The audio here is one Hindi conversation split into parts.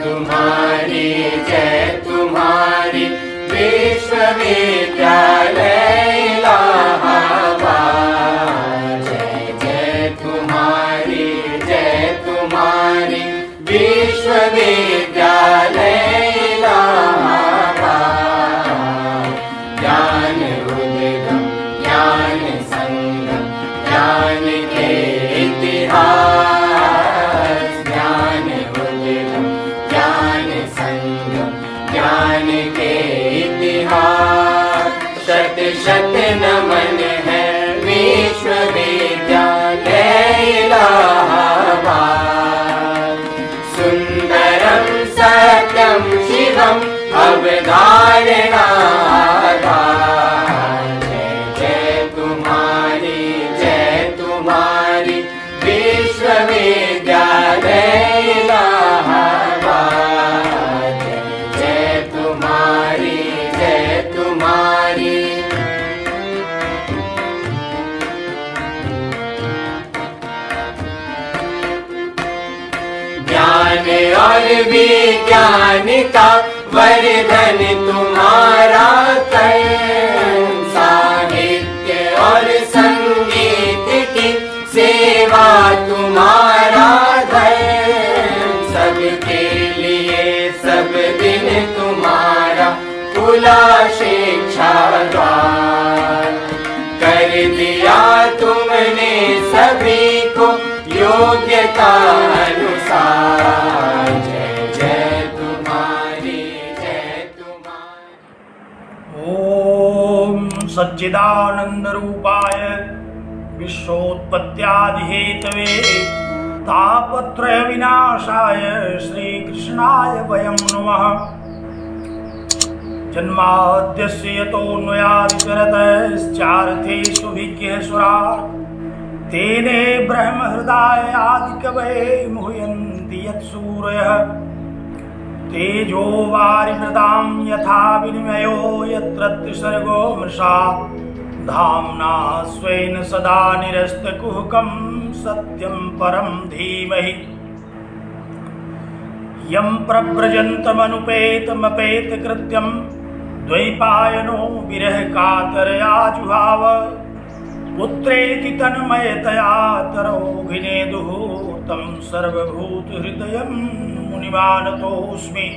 तुम्हारी जय तुम्हारी विश्वविद्यालय इलाहाबाद। जय जय तुम्हारी विश्वविद्यालय इलाहाबाद। ज्ञान उद्गम ज्ञान संगम ज्ञान के इतिहास। ज्ञान उद्गम ज्ञान संगम ज्ञान के इतिहास। शत शत नमन है विश्वविद्यालय इलाहाबाद। सुंदरम सत्यम शिवम अवधारणा। विश्वविद्यालय इलाहाबाद। जय तुम्हारी ज्ञान और विज्ञान का वर्धन तुम्हारा कर। साहित्य और संगीत की सेवा तुम्हारा धर्म। सबके लिए सब दिन तुम्हारा खुला शिक्षा द्वार। कर दिया तुमने सभी को योग्यता अनुसार। जय जय तुम्हारी ओम सच्चिदानंद रूपाय विश्वोत्पत्त्यादिहेतवे तापत्रय विनाशाय श्रीकृष्णाय वयं नमः। जन्माद्यस्य यतोऽन्वयादितरतश्चार्थेषु विज्ञेश्वरात् तेने ब्रह्महृदाय आदिकवये मुह्यन्ति यत्सूरयः। तेजो वारिमृदां यथा विनिमयो यत्र त्रिसर्गो मृषा। धाम्ना स्वेन सदा निरस्तकुहकं सत्यं परं धीमहि। यं प्रव्रजन्तमनुपेतमपेतकृत्यं द्वैपायनो विरह कातरया जुहाव। पुत्रेति तन्मयतया तरोभिनेदुः तं सर्वभूतहृदयं मुनिमानतोऽस्मि।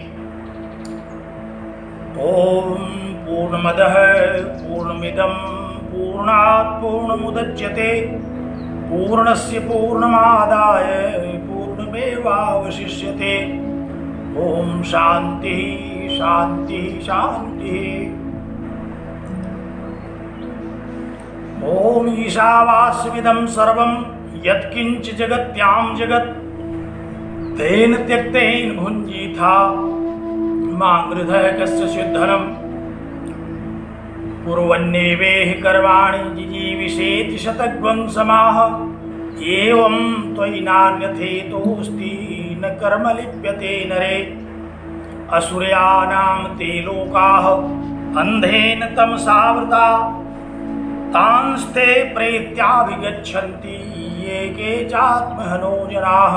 ॐ पूर्णमदः पूर्णमिदं पूर्णात् पूर्णमुदच्यते पूर्णस्य पूर्णमादाय पूर्णमेवावशिष्यते। ॐ शान्तिः शान्तिः शान्तिः। ॐ ईशावास्यमिदं सर्वं यत्किञ्च जगत्यां जगत् तेन त्यक्तेन भुञ्जीथा मा गृधः कस्यचित् धनम्। कुर्वन्नेवेह कर्माणि जिजीविषेति शतग्वं समाः। एवं त्वयि नान्यथेतोऽस्ति न कर्म लिप्यते नरे। असुरयानां ते लोकाः अन्धेन तमसावृता तांस्ते प्रेत्याभिगच्छन्ति ये के चात्महनो जनाः।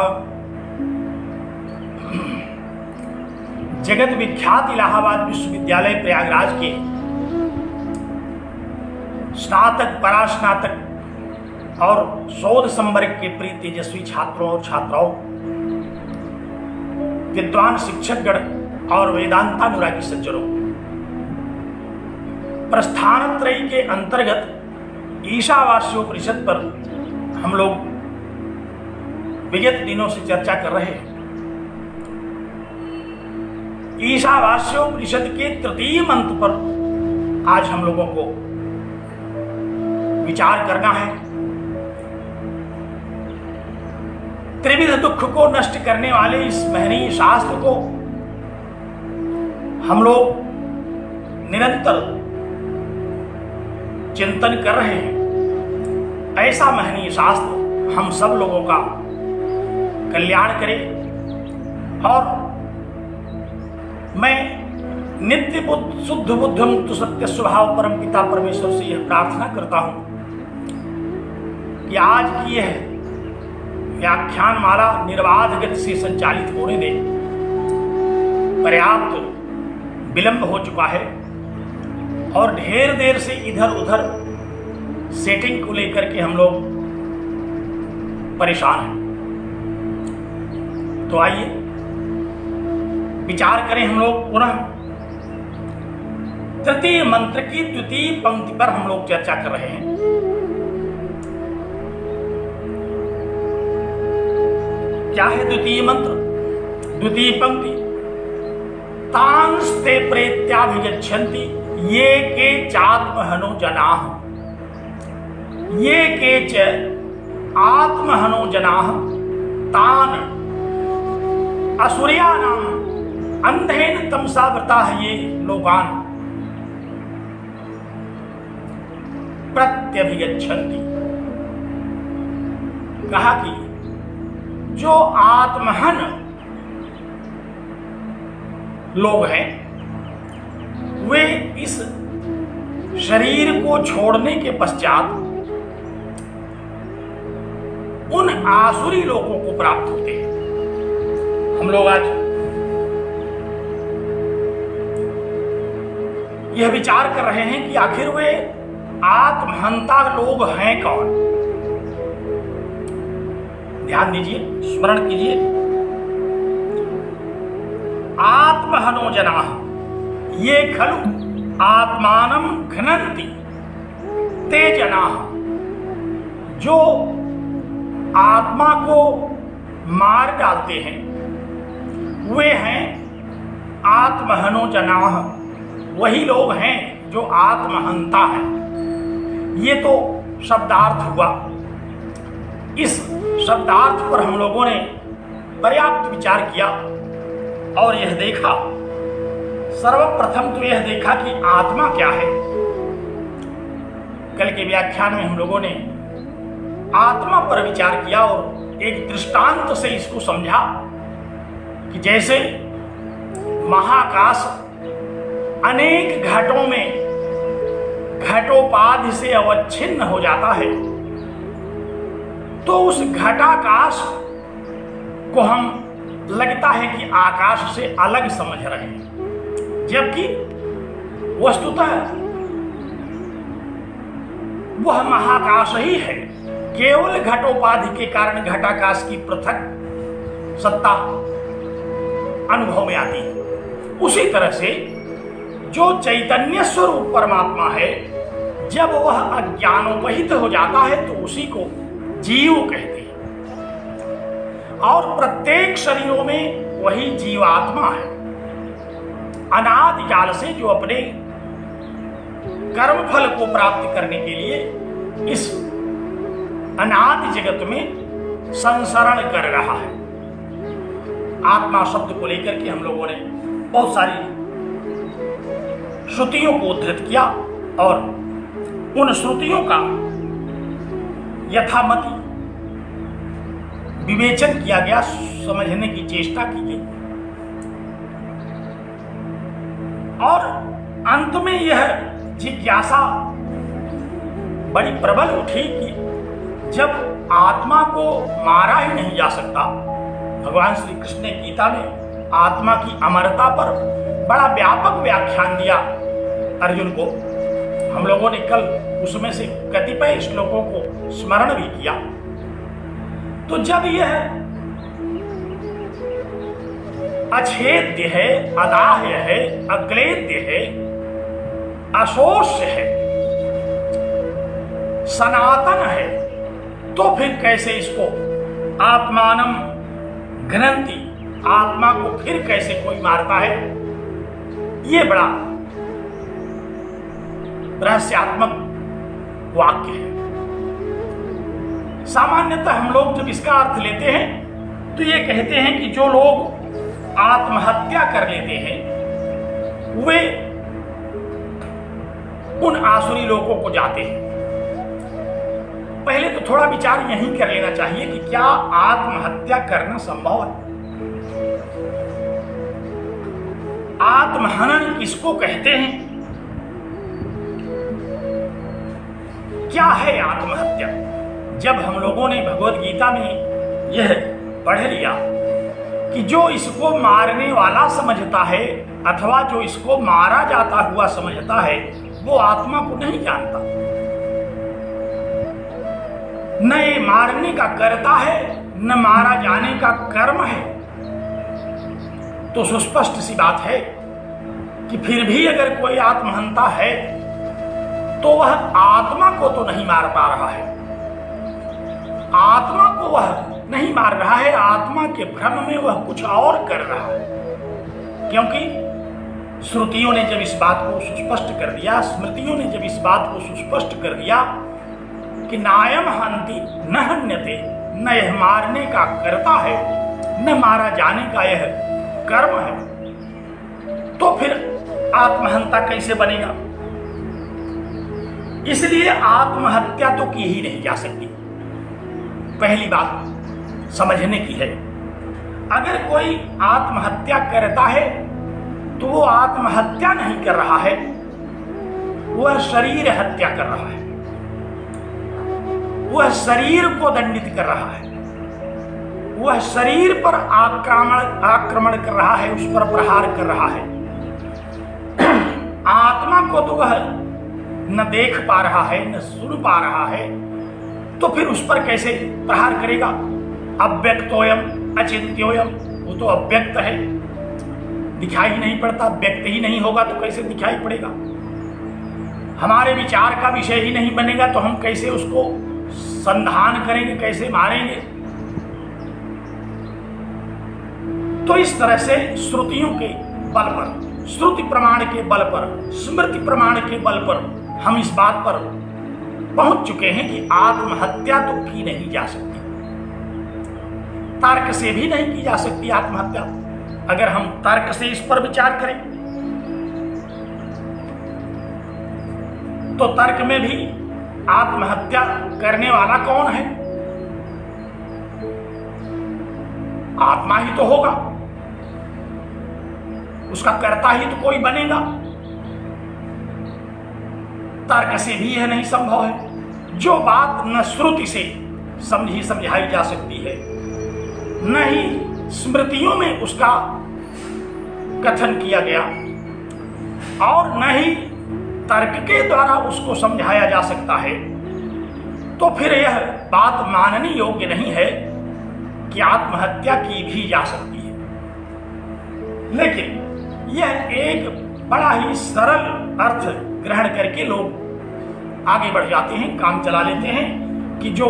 जगत विख्यात इलाहाबाद विश्वविद्यालय प्रयागराज के स्नातक परास्नातक और शोध संवर्ग के प्रिय तेजस्वी छात्रों और छात्राओं, विद्वान शिक्षकगण और वेदांतानुरागी सज्जनों, प्रस्थानत्रयी के अंतर्गत ईशावास्योपनिषद पर हम लोग विगत दिनों से चर्चा कर रहे हैं। ईशावास्योपनिषद के तृतीय मंत्र पर आज हम लोगों को विचार करना है। त्रिविध दुख को नष्ट करने वाले इस महनीय शास्त्र को हम लोग निरंतर चिंतन कर रहे हैं। ऐसा महनीय शास्त्र हम सब लोगों का कल्याण करे। और मैं नित्य बुद्ध शुद्ध बुद्धम तो सत्य स्वभाव परम पिता परमेश्वर से यह प्रार्थना करता हूं कि आज की यह व्याख्यान माला निर्बाध गति से संचालित होने दे। पर्याप्त विलंब हो चुका है और ढेर देर से इधर उधर सेटिंग को लेकर के हम लोग परेशान हैं। तो आइए विचार करें हम लोग पुनः तृतीय मंत्र की द्वितीय पंक्ति पर हम लोग चर्चा कर रहे हैं। क्या है द्वितीय मंत्र? द्वितीय पंक्ति, तांस्ते प्रेत्याभिगच्छन्ति ये के चात्महनो जनाः, ये के च आत्महनो जनाः तान असुर्यानाम अंधेन तमसा वृता ये लोकान प्रत्यभिगच्छन्ति। कहा कि जो आत्महन लोग हैं वे इस शरीर को छोड़ने के पश्चात उन आसुरी लोगों को प्राप्त होते हैं। हम लोग आज यह विचार कर रहे हैं कि आखिर वे आत्महंता लोग हैं कौन। ध्यान दीजिए, स्मरण कीजिए, आत्महनो जनाः ये खलु आत्मानं घ्नन्ति ते जनाः, जो आत्मा को मार डालते हैं वे हैं आत्महनो जनाः, वही लोग हैं जो आत्महंता हैं। ये तो शब्दार्थ हुआ। इस शब्दार्थ पर हम लोगों ने पर्याप्त विचार किया और यह देखा, सर्वप्रथम तो यह देखा कि आत्मा क्या है। कल के व्याख्यान में हम लोगों ने आत्मा पर विचार किया और एक दृष्टांत से इसको समझा कि जैसे महाकाश अनेक घटों में घटोपाधि से अवच्छिन्न हो जाता है, तो उस घटाकाश को हम लगता है कि आकाश से अलग समझ रहे हैं, जबकि वस्तुतः वह महाकाश ही है। केवल घटोपाधि के कारण घटाकाश की पृथक सत्ता अनुभव में आती है। उसी तरह से जो चैतन्य स्वरूप परमात्मा है, जब वह अज्ञानोपहित हो जाता है तो उसी को जीव कहते हैं। और प्रत्येक शरीरों में वही जीवात्मा है, अनादि काल से जो अपने कर्म फल को प्राप्त करने के लिए इस अनादि जगत में संसरण कर रहा है। आत्मा शब्द को लेकर के हम लोगों ने बहुत सारी श्रुतियों को उद्धृत किया और उन श्रुतियों का यथामति विवेचन किया गया, समझने की चेष्टा की गई और अंत में यह जिज्ञासा बड़ी प्रबल उठी कि जब आत्मा को मारा ही नहीं जा सकता, भगवान श्री कृष्ण ने गीता में आत्मा की अमरता पर बड़ा व्यापक व्याख्यान दिया अर्जुन को। हम लोगों ने कल उसमें से कतिपय श्लोकों को स्मरण भी किया। तो जब यह अछेद्य है, अदाह्य है, अक्लेद्य है, अशोष्य है, सनातन है, तो फिर कैसे इसको आत्मानम घ्नन्ति, आत्मा को फिर कैसे कोई मारता है? ये बड़ा रहस्यात्मक वाक्य है। सामान्यतः हम लोग जब इसका अर्थ लेते हैं तो ये कहते हैं कि जो लोग आत्महत्या कर लेते हैं वे उन आसुरी लोगों को जाते हैं। पहले तो थोड़ा विचार यहीं कर लेना चाहिए कि क्या आत्महत्या करना संभव है? आत्महनन किसको कहते हैं? क्या है आत्महत्या? जब हम लोगों ने भगवत गीता में यह पढ़ लिया कि जो इसको मारने वाला समझता है अथवा जो इसको मारा जाता हुआ समझता है वो आत्मा को नहीं जानता। न ये मारने का कर्ता है न मारा जाने का कर्म है। तो सुस्पष्ट सी बात है कि फिर भी अगर कोई आत्महंता है तो वह आत्मा को तो नहीं मार पा रहा है, आत्मा को वह नहीं मार रहा है, आत्मा के भ्रम में वह कुछ और कर रहा है। क्योंकि श्रुतियों ने जब इस बात को सुस्पष्ट कर दिया, स्मृतियों ने जब इस बात को सुस्पष्ट कर दिया कि नायम हंति न हन्यते, न यह मारने का कर्ता है न मारा जाने का यह कर्म है, तो फिर आत्महंता कैसे बनेगा? इसलिए आत्महत्या तो की ही नहीं जा सकती। पहली बात समझने की है, अगर कोई आत्महत्या करता है तो वो आत्महत्या नहीं कर रहा है, वह शरीर हत्या कर रहा है, वह शरीर को दंडित कर रहा है, वह शरीर पर आक्रमण कर रहा है, उस पर प्रहार कर रहा है। आत्मा को तो वह न देख पा रहा है न सुन पा रहा है, तो फिर उस पर कैसे प्रहार करेगा? अव्यक्तोयम अचिंत्योयम, वो तो अव्यक्त है, दिखाई नहीं पड़ता। व्यक्त ही नहीं होगा तो कैसे दिखाई पड़ेगा? हमारे विचार का विषय ही नहीं बनेगा तो हम कैसे उसको संधान करेंगे, कैसे मारेंगे? तो इस तरह से श्रुतियों के बल पर, श्रुति प्रमाण के बल पर, स्मृति प्रमाण के बल पर हम इस बात पर पहुंच चुके हैं कि आत्महत्या तो की नहीं जा सकती, तर्क से भी नहीं की जा सकती आत्महत्या। अगर हम तर्क से इस पर विचार करें तो तर्क में भी आत्महत्या करने वाला कौन है? आत्मा ही तो होगा, उसका कर्ता ही तो कोई बनेगा। तर्क से भी यह नहीं संभव है। जो बात न श्रुति से समझाई जा सकती है, न ही स्मृतियों में उसका कथन किया गया और न ही तर्क के द्वारा उसको समझाया जा सकता है, तो फिर यह बात मानने योग्य नहीं है कि आत्महत्या की भी जा सकती है। लेकिन यह एक बड़ा ही सरल अर्थ ग्रहण करके लोग आगे बढ़ जाते हैं, काम चला लेते हैं कि जो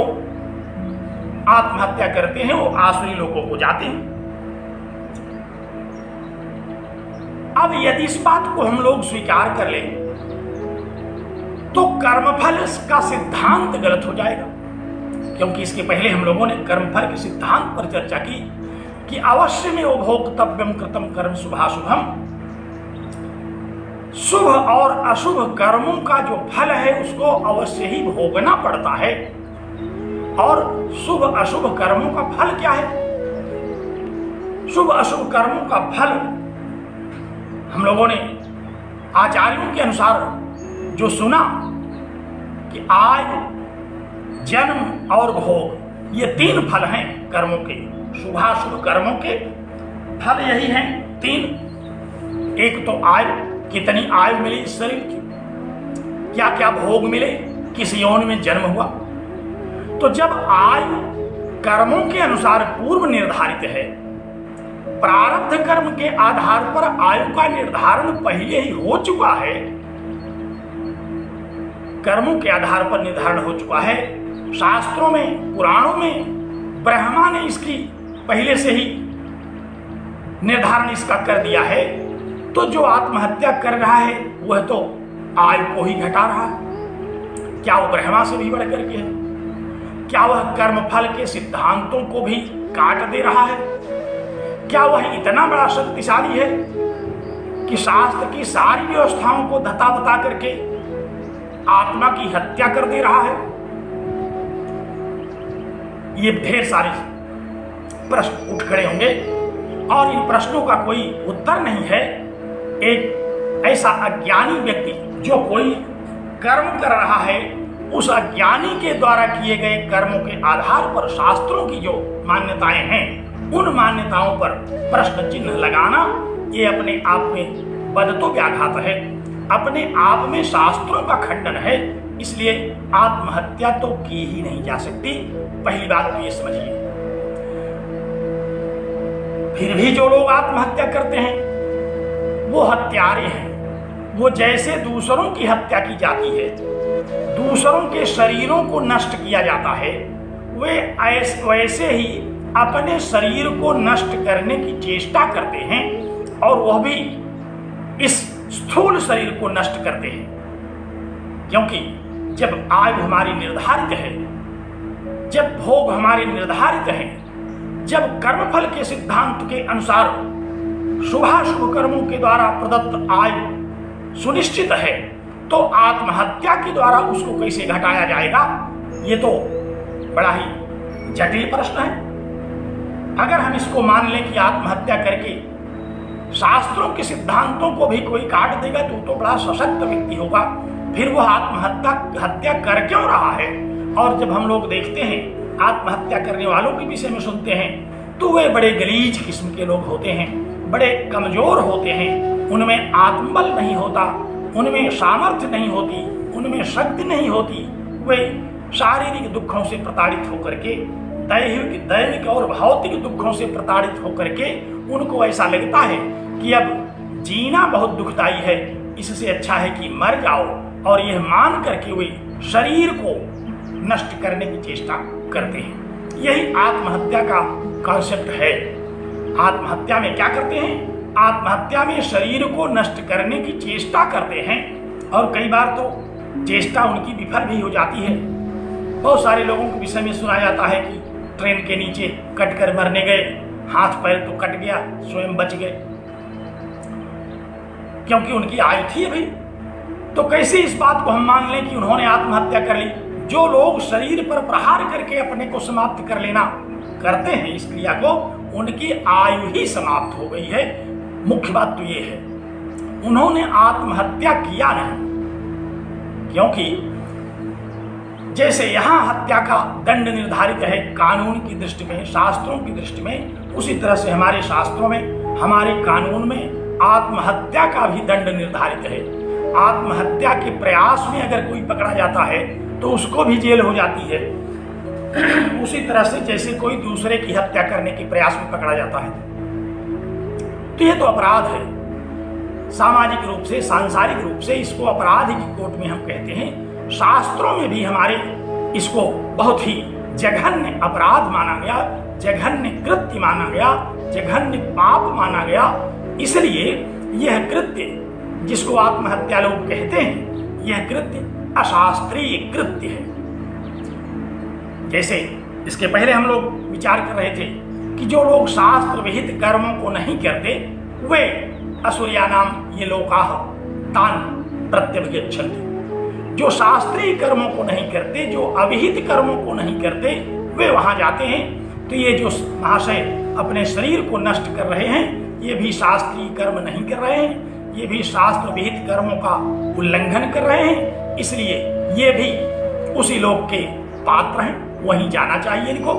आत्महत्या करते हैं वो आसुरी लोगों को जाते हैं। अब यदि इस बात को हम लोग स्वीकार कर लें तो कर्मफल का सिद्धांत गलत हो जाएगा, क्योंकि इसके पहले हम लोगों ने कर्मफल के सिद्धांत पर चर्चा की कि अवश्य में भोक्तव्यम कृतम कर्म शुभाशुभम, शुभ और अशुभ कर्मों का जो फल है उसको अवश्य ही भोगना पड़ता है। और शुभ अशुभ कर्मों का फल क्या है? शुभ अशुभ कर्मों का फल हम लोगों ने आचार्यों के अनुसार जो सुना कि आयु, जन्म और भोग, ये तीन फल हैं कर्मों के, शुभाशुभ कर्मों के फल यही हैं तीन। एक तो आयु, कितनी आयु मिली इस शरीर की, क्या क्या भोग मिले, किस यौन में जन्म हुआ। तो जब आयु कर्मों के अनुसार पूर्व निर्धारित है, प्रारब्ध कर्म के आधार पर आयु का निर्धारण पहले ही हो चुका है, कर्मों के आधार पर निर्धारण हो चुका है। शास्त्रों में, पुराणों में ब्रह्मा ने इसकी पहले से ही निर्धारण इसका कर दिया है। तो जो आत्महत्या कर रहा है वह तो आयु को ही घटा रहा है। क्या वो ब्रह्मा से भी बढ़ करके है? क्या वह कर्मफल के सिद्धांतों को भी काट दे रहा है? क्या वह इतना बड़ा शक्तिशाली है कि शास्त्र की सारी व्यवस्थाओं को धता बता करके आत्मा की हत्या कर दे रहा है? ये ढेर सारे प्रश्न उठ खड़े होंगे और इन प्रश्नों का कोई उत्तर नहीं है। एक ऐसा अज्ञानी व्यक्ति जो कोई कर्म कर रहा है, उस अज्ञानी के द्वारा किए गए कर्मों के आधार पर शास्त्रों की जो मान्यताएं हैं उन मान्यताओं पर प्रश्न चिन्ह लगाना ये अपने आप में बदतो व्याघात है, अपने आप में शास्त्रों का खंडन है। इसलिए आत्महत्या तो की ही नहीं जा सकती। पहली बात तो ये समझिए। फिर भी जो लोग आत्महत्या करते हैं वो हत्यारे हैं। वो जैसे दूसरों की हत्या की जाती है, दूसरों के शरीरों को नष्ट किया जाता है, वे वैसे ही अपने शरीर को नष्ट करने की चेष्टा करते हैं, और वह भी इस स्थूल शरीर को नष्ट करते हैं। क्योंकि जब आयु हमारी निर्धारित है, जब भोग हमारे निर्धारित हैं, जब कर्मफल के सिद्धांत के अनुसार शुभाशुभ कर्मों के द्वारा प्रदत्त आयु सुनिश्चित है, तो आत्महत्या के द्वारा उसको कैसे घटाया जाएगा, ये तो बड़ा ही जटिल प्रश्न है। अगर हम इसको मान लें कि आत्महत्या करके शास्त्रों के सिद्धांतों को भी कोई काट देगा तो बड़ा सशक्त व्यक्ति होगा, फिर वह हत्या कर क्यों रहा है। और जब हम लोग देखते हैं आत्महत्या करने वालों के विषय में सुनते हैं तो वे बड़े गलीज किस्म के लोग होते हैं, बड़े कमजोर होते हैं, उनमें आत्मबल नहीं होता, उनमें सामर्थ्य नहीं होती, उनमें शक्ति नहीं होती। वे शारीरिक दुखों से प्रताड़ित होकर के, दैविक और भौतिक दुखों से प्रताड़ित होकर के उनको ऐसा लगता है कि अब जीना बहुत दुखदाई है, इससे अच्छा है कि मर जाओ, और यह मान करके वे शरीर को नष्ट करने की चेष्टा करते हैं। यही आत्महत्या का कॉन्सेप्ट है। आत्महत्या में क्या करते हैं? आत्महत्या में शरीर को नष्ट करने की चेष्टा करते हैं, और कई बार तो चेष्टा उनकी विफल भी हो जाती है। बहुत सारे लोगों के विषय में सुना जाता है कि ट्रेन के नीचे कट कर मरने गए, हाथ पैर तो कट गया, स्वयं बच गए, क्योंकि उनकी आयु थी अभी। तो कैसे इस बात को हम मान लें कि उन्होंने आत्महत्या कर ली? जो लोग शरीर पर प्रहार करके अपने को समाप्त कर लेना करते हैं इस क्रिया को, उनकी आयु ही समाप्त हो गई है। मुख्य बात तो ये है, उन्होंने आत्महत्या किया नहीं, क्योंकि जैसे यहां हत्या का दंड निर्धारित है कानून की दृष्टि में, शास्त्रों की दृष्टि में, उसी तरह से हमारे शास्त्रों में, हमारे कानून में आत्महत्या का भी दंड निर्धारित है। आत्महत्या के प्रयास में अगर कोई पकड़ा जाता है तो उसको भी जेल हो जाती है। उसी तरह से जैसे कोई दूसरे की हत्या करने के प्रयास में पकड़ा जाता है, तो यह तो अपराध है। सामाजिक रूप से, सांसारिक रूप से इसको अपराध की कोर्ट में हम कहते हैं। शास्त्रों में भी हमारे इसको बहुत ही जघन्य अपराध माना गया, जघन्य कृत्य माना गया, जघन्य पाप माना गया। इसलिए यह कृत्य जिसको आत्महत्या लोग कहते हैं, यह कृत्य अशास्त्रीय कृत्य है। जैसे इसके पहले हम लोग विचार कर रहे थे कि जो लोग शास्त्र विहित कर्मों को नहीं करते वे असुरिया नाम ये लोकाह तान प्रत्यभिगच्छन्ति। जो शास्त्रीय कर्मों को नहीं करते, जो अविहित कर्मों को नहीं करते, वे वहां जाते हैं। तो ये जो महाशय अपने शरीर को नष्ट कर रहे हैं, ये भी शास्त्रीय कर्म नहीं कर रहे हैं, ये भी शास्त्र विहित कर्मों का उल्लंघन कर रहे हैं। इसलिए ये भी उसी लोक के पात्र हैं, वहीं जाना चाहिए इनको।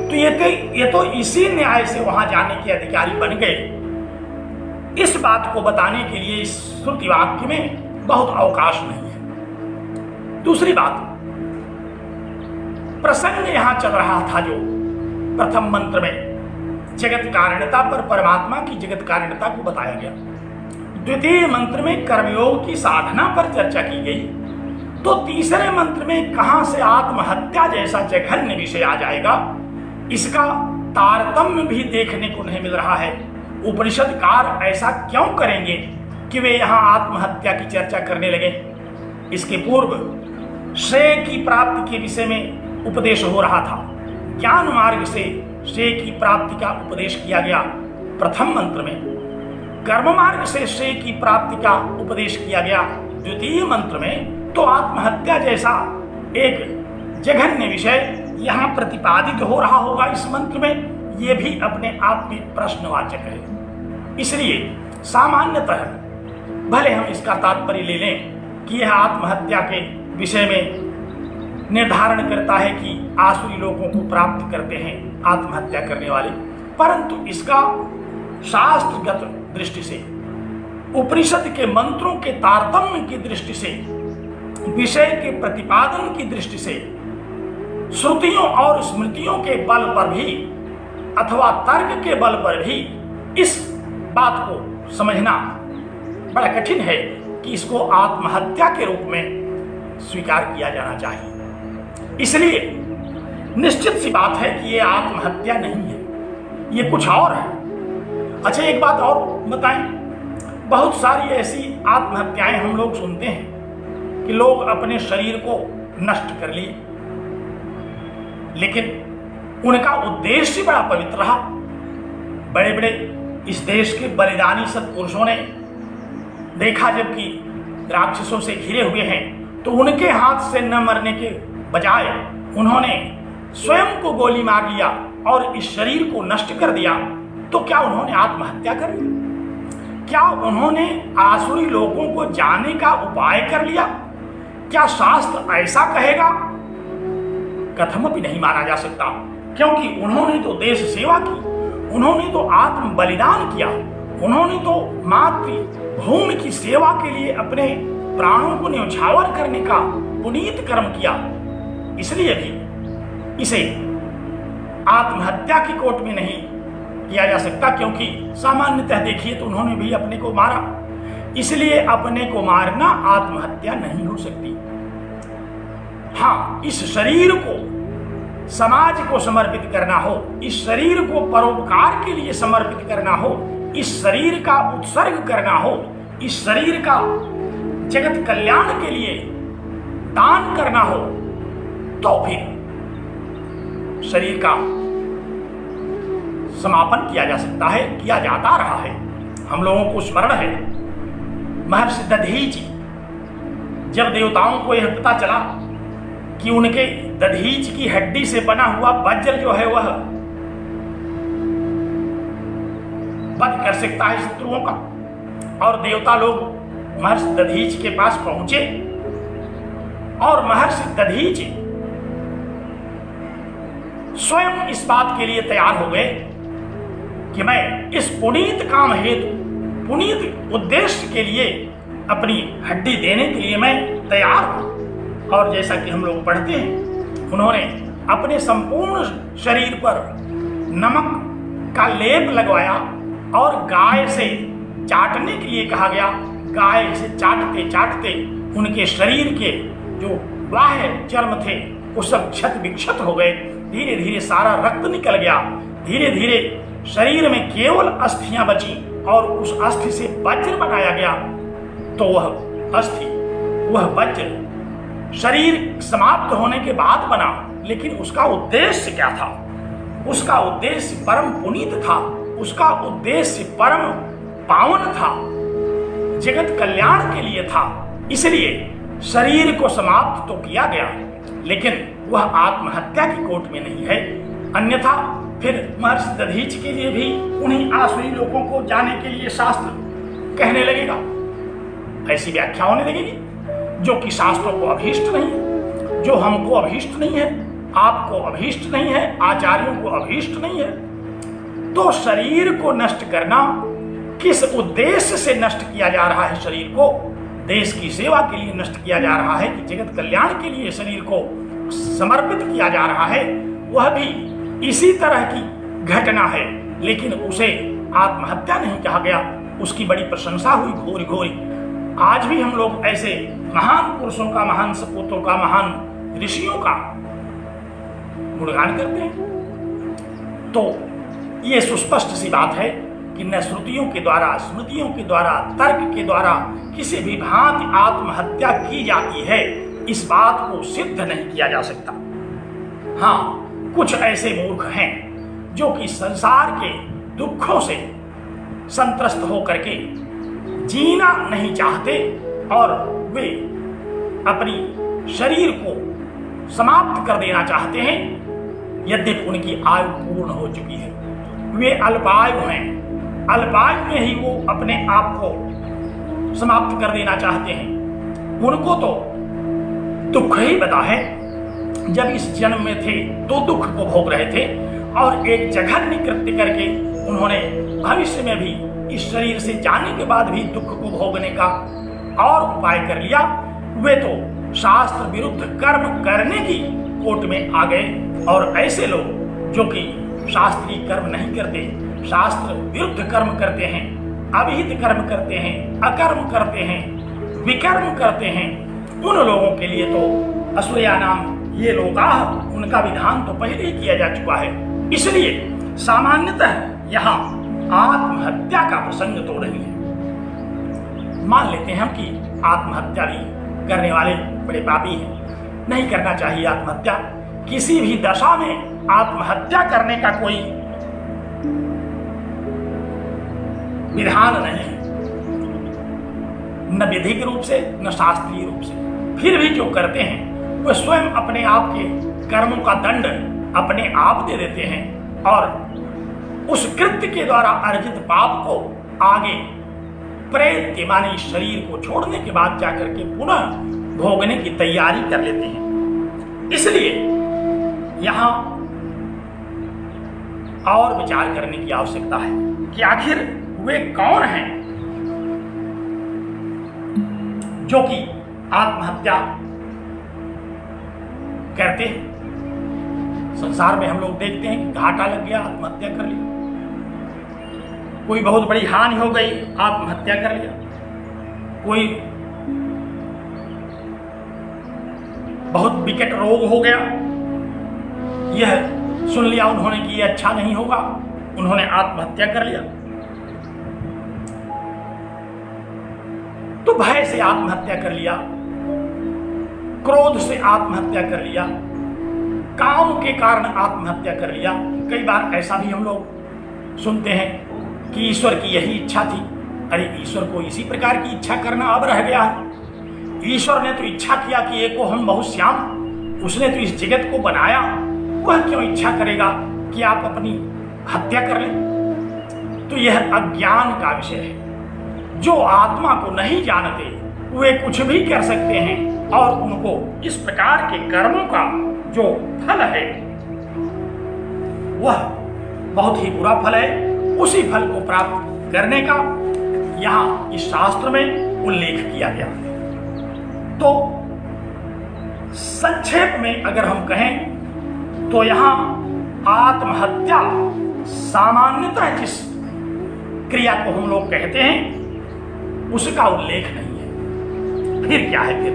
तो ये तो इसी न्याय से वहां जाने के अधिकारी बन गए। इस बात को बताने के लिए इस श्रुति वाक्य में बहुत अवकाश नहीं है। दूसरी बात, प्रसंग यहां चल रहा था जो प्रथम मंत्र में जगत कारणता पर परमात्मा की जगत कारणता को बताया गया, द्वितीय मंत्र में कर्मयोग की साधना पर चर्चा की गई, तो तीसरे मंत्र में कहां से आत्महत्या जैसा जघन्य विषय आ जाएगा, इसका तारतम्य भी देखने को नहीं मिल रहा है। उपनिषदकार ऐसा क्यों करेंगे कि वे यहां आत्महत्या की चर्चा करने लगे? इसके पूर्व श्रेय की प्राप्ति के विषय में उपदेश हो रहा था। ज्ञान मार्ग से श्रेय की प्राप्ति का उपदेश किया गया प्रथम मंत्र में, कर्म मार्ग से श्रेय की प्राप्ति का उपदेश किया गया द्वितीय मंत्र में। तो आत्महत्या जैसा एक जघन्य विषय यहां प्रतिपादित हो रहा होगा इस मंत्र में, यह भी अपने आप में प्रश्नवाचक है। इसलिए सामान्यतः भले हम इसका तात्पर्य ले लें कि यह आत्महत्या के विषय में निर्धारण करता है कि आसुरी लोगों को प्राप्त करते हैं आत्महत्या करने वाले, परंतु इसका शास्त्रगत दृष्टि से, उपनिषद के मंत्रों के तारतम्य की दृष्टि से, विषय के प्रतिपादन की दृष्टि से, श्रुतियों और स्मृतियों के बल पर भी अथवा तर्क के बल पर भी इस बात को समझना बड़ा कठिन है कि इसको आत्महत्या के रूप में स्वीकार किया जाना चाहिए। इसलिए निश्चित सी बात है कि ये आत्महत्या नहीं है, ये कुछ और है। अच्छा, एक बात और बताएं, बहुत सारी ऐसी आत्महत्याएं हम लोग सुनते हैं कि लोग अपने शरीर को नष्ट कर लिए, लेकिन उनका उद्देश्य बड़ा पवित्र रहा। बड़े बड़े इस देश के बलिदानी सत्पुरुषों ने देखा जबकि राक्षसों से घिरे हुए हैं तो उनके हाथ से न मरने के बजाय उन्होंने स्वयं को गोली मार लिया और इस शरीर को नष्ट कर दिया। तो क्या उन्होंने आत्महत्या कर ली? क्या उन्होंने आसुरी लोगों को जाने का उपाय कर लिया? क्या शास्त्र ऐसा कहेगा? कथमपि नहीं माना जा सकता, क्योंकि उन्होंने तो देश सेवा की, उन्होंने तो आत्म बलिदान किया, उन्होंने तो मातृभूमि की सेवा के लिए अपने प्राणों को न्यौछावर करने का पुनीत कर्म किया। इसलिए भी इसे आत्महत्या की कोट में नहीं किया जा सकता, क्योंकि सामान्यतः देखिए तो उन्होंने भी अपने को मारा, इसलिए अपने को मारना आत्महत्या नहीं हो सकती। हाँ, इस शरीर को समाज को समर्पित करना हो, इस शरीर को परोपकार के लिए समर्पित करना हो, इस शरीर का उत्सर्ग करना हो, इस शरीर का जगत कल्याण के लिए दान करना हो, तो फिर शरीर का समापन किया जा सकता है, किया जाता रहा है। हम लोगों को स्मरण है महर्षि दधीच, जब देवताओं को यह पता चला कि उनके दधीच की हड्डी से बना हुआ वज्र जो है वह वध कर सकता है शत्रुओं का, और देवता लोग महर्षि दधीच के पास पहुंचे और महर्षि दधीच स्वयं इस बात के लिए तैयार हो गए कि मैं इस पुनीत काम हेतु, पुनीत उद्देश्य के लिए अपनी हड्डी देने के लिए मैं तैयार हूं। और जैसा कि हम लोग पढ़ते हैं, उन्होंने अपने संपूर्ण शरीर पर नमक का लेप लगवाया और गाय से चाटने के लिए कहा गया। गाय से चाटते चाटते उनके शरीर के जो बाह्य चर्म थे वो सब क्षत विक्षत हो गए, धीरे धीरे सारा रक्त निकल गया, धीरे धीरे शरीर में केवल अस्थियां बची और उस अस्थि से वज्र बनाया गया। तो वह अस्थि, वह वज्र शरीर समाप्त होने के बाद बना, लेकिन उसका उद्देश्य क्या था? उसका उद्देश्य परम पुनीत था, उसका उद्देश्य परम पावन था, जगत कल्याण के लिए था। इसलिए शरीर को समाप्त तो किया गया, लेकिन वह आत्महत्या की कोट में नहीं है। अन्यथा फिर महर्षि दधीच के लिए भी उन्हीं आसुरी लोगों को जाने के लिए शास्त्र कहने लगेगा, ऐसी व्याख्या होने लगेगी जो कि शास्त्रों को अभीष्ट नहीं है, जो हमको अभीष्ट नहीं है, आपको अभीष्ट नहीं है, आचार्यों को अभीष्ट नहीं है। तो शरीर को नष्ट करना किस उद्देश्य से नष्ट किया जा रहा है? शरीर को देश की सेवा के लिए नष्ट किया जा रहा है कि जगत कल्याण के लिए शरीर को समर्पित किया जा रहा है, वह भी इसी तरह की घटना है, लेकिन उसे आत्महत्या नहीं कहा गया, उसकी बड़ी प्रशंसा हुई घोरी घोरी। आज भी हम लोग ऐसे महान पुरुषों का, महान सपूतों का, महान ऋषियों का गुणगान करते हैं। तो ये सुस्पष्ट सी बात है कि न श्रुतियों के द्वारा, स्मृतियों के द्वारा, तर्क के द्वारा किसी भी भांति आत्महत्या की जाती है, इस बात को सिद्ध नहीं किया जा सकता। हाँ, कुछ ऐसे मूर्ख हैं जो कि संसार के दुखों से संत्रस्त होकर के जीना नहीं चाहते और वे अपनी शरीर को समाप्त कर देना चाहते हैं, यद्यपि उनकी आयु पूर्ण हो चुकी है। वे अल्पायु हैं, अल्पायु में ही वो अपने आप को समाप्त कर देना चाहते हैं। उनको तो दुख ही बता है, जब इस जन्म में थे तो दुख को भोग रहे थे, और एक जघन्य कृत्य करके उन्होंने भविष्य में भी इस शरीर से जाने के बाद भी दुख को भोगने का और उपाय कर लिया। वे तो शास्त्र विरुद्ध कर्म करने की कोट में आ गए। और ऐसे लोग जो कि शास्त्रीय कर्म नहीं करते, शास्त्र विरुद्ध कर्म करते हैं, अविहित कर्म करते हैं, अकर्म करते हैं, विकर्म करते हैं, उन लोगों के लिए तो असुरया नाम ये लोग उनका विधान तो पहले ही किया जा चुका है। इसलिए सामान्यतः यहाँ आत्महत्या का प्रसंग तो नहीं है। मान लेते हैं हम कि आत्महत्या भी करने वाले बड़े पापी हैं, नहीं करना चाहिए आत्महत्या। किसी भी दशा में आत्महत्या करने का कोई विधान नहीं है, न विधिक रूप से न शास्त्रीय रूप से। फिर भी जो करते हैं वे स्वयं अपने आप के कर्मों का दंड अपने आप दे देते हैं और उस कृत्य के द्वारा अर्जित पाप को आगे प्रेत माने शरीर को छोड़ने के बाद जाकर के पुनः भोगने की तैयारी कर लेते हैं। इसलिए यहां और विचार करने की आवश्यकता है कि आखिर वे कौन हैं जो कि आत्महत्या करते हैं। संसार में हम लोग देखते हैं कि घाटा लग गया, आत्महत्या कर ली, कोई बहुत बड़ी हानि हो गई, आत्महत्या कर लिया, कोई बहुत विकट रोग हो गया, यह सुन लिया उन्होंने कि यह अच्छा नहीं होगा, उन्होंने आत्महत्या कर लिया। तो भय से आत्महत्या कर लिया, क्रोध से आत्महत्या कर लिया, काम के कारण आत्महत्या कर लिया। कई बार ऐसा भी हम लोग सुनते हैं कि ईश्वर की यही इच्छा थी। अरे ईश्वर को इसी प्रकार की इच्छा करना अब रह गया है। ईश्वर ने तो इच्छा किया कि एको हम बहुश्याम, उसने तो इस जगत को बनाया, वह क्यों इच्छा करेगा कि आप अपनी हत्या कर लें। तो यह अज्ञान का विषय है। जो आत्मा को नहीं जानते वे कुछ भी कर सकते हैं और उनको इस प्रकार के कर्मों का जो फल है वह बहुत ही बुरा फल है। उसी फल को प्राप्त करने का यहाँ इस शास्त्र में उल्लेख किया गया। तो संक्षेप में अगर हम कहें तो यहाँ आत्महत्या सामान्यतः जिस क्रिया को हम लोग कहते हैं उसका उल्लेख नहीं है। फिर क्या है? फिर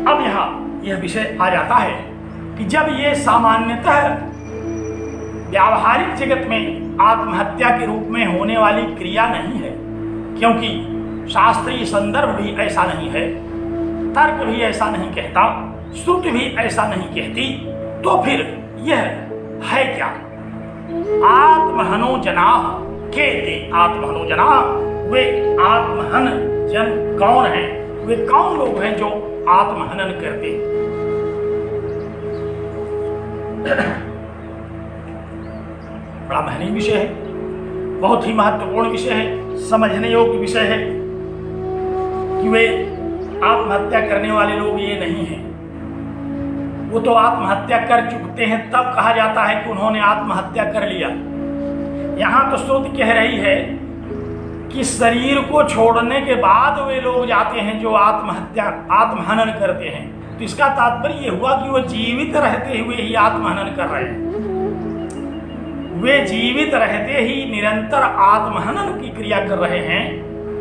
अब यहाँ यह विषय आ जाता है कि जब ये सामान्यतः व्यावहारिक जगत में आत्महत्या के रूप में होने वाली क्रिया नहीं है, क्योंकि शास्त्रीय संदर्भ भी ऐसा नहीं है, तर्क भी ऐसा नहीं कहता, श्रुति भी ऐसा नहीं कहती, तो फिर यह है क्या? आत्महनो जनाः केते आत्महनो जनाः, वे आत्महन जन कौन हैं? वे कौन लोग हैं जो आत्महनन करते हैं? बड़ा महंगी विषय है, बहुत ही महत्वपूर्ण विषय है, समझने योग्य विषय है कि वे आत्महत्या करने वाले लोग ये नहीं हैं। वो तो आत्महत्या कर चुकते हैं, तब कहा जाता है कि उन्होंने आत्महत्या कर लिया। यहाँ तो श्रुति कह रही है कि शरीर को छोड़ने के बाद वे लोग जाते हैं जो आत्महनन करते हैं। तो इसका तात्पर्य यह हुआ कि वो जीवित रहते हुए ही आत्महनन कर रहे हैं। वे जीवित रहते ही निरंतर आत्महनन की क्रिया कर रहे हैं।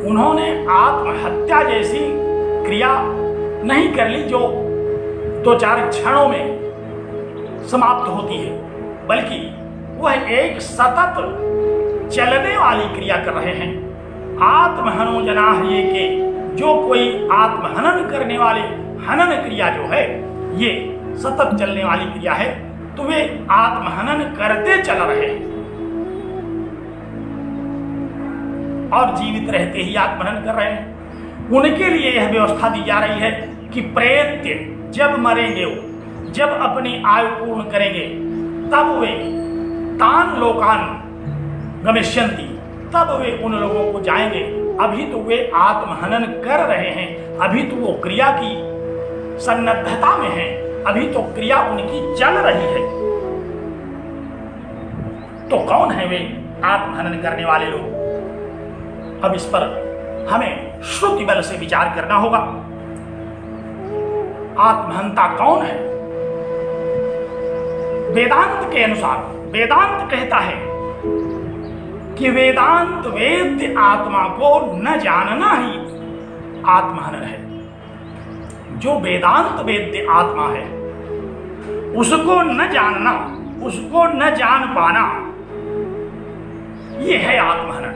उन्होंने आत्महत्या जैसी क्रिया नहीं कर ली जो 2-4 क्षणों में समाप्त होती है, बल्कि वह एक सतत चलने वाली क्रिया कर रहे हैं। आत्महनो जनाः ये के, जो कोई आत्महनन करने वाले, हनन क्रिया जो है ये सतत चलने वाली क्रिया है, तो वे आत्महनन करते चल रहे हैं और जीवित रहते ही आत्महनन कर रहे हैं। उनके लिए यह व्यवस्था दी जा रही है कि प्रेत्य जब मरेंगे, जब अपनी आयु पूर्ण करेंगे, तब वे तान लोकान गमिष्यन्ति, तब वे उन लोगों को जाएंगे। अभी तो वे आत्महनन कर रहे हैं, अभी तो वो क्रिया की सन्नद्धता में है, अभी तो क्रिया उनकी चल रही है। तो कौन है वे आत्महनन करने वाले लोग? अब इस पर हमें श्रुति बल से विचार करना होगा। आत्महंता कौन है? वेदांत के अनुसार वेदांत कहता है कि वेदांत वेद्य आत्मा को न जानना ही आत्महनन है। जो वेदांत वेद्य आत्मा है उसको न जानना, उसको न जान पाना, यह है आत्महनन।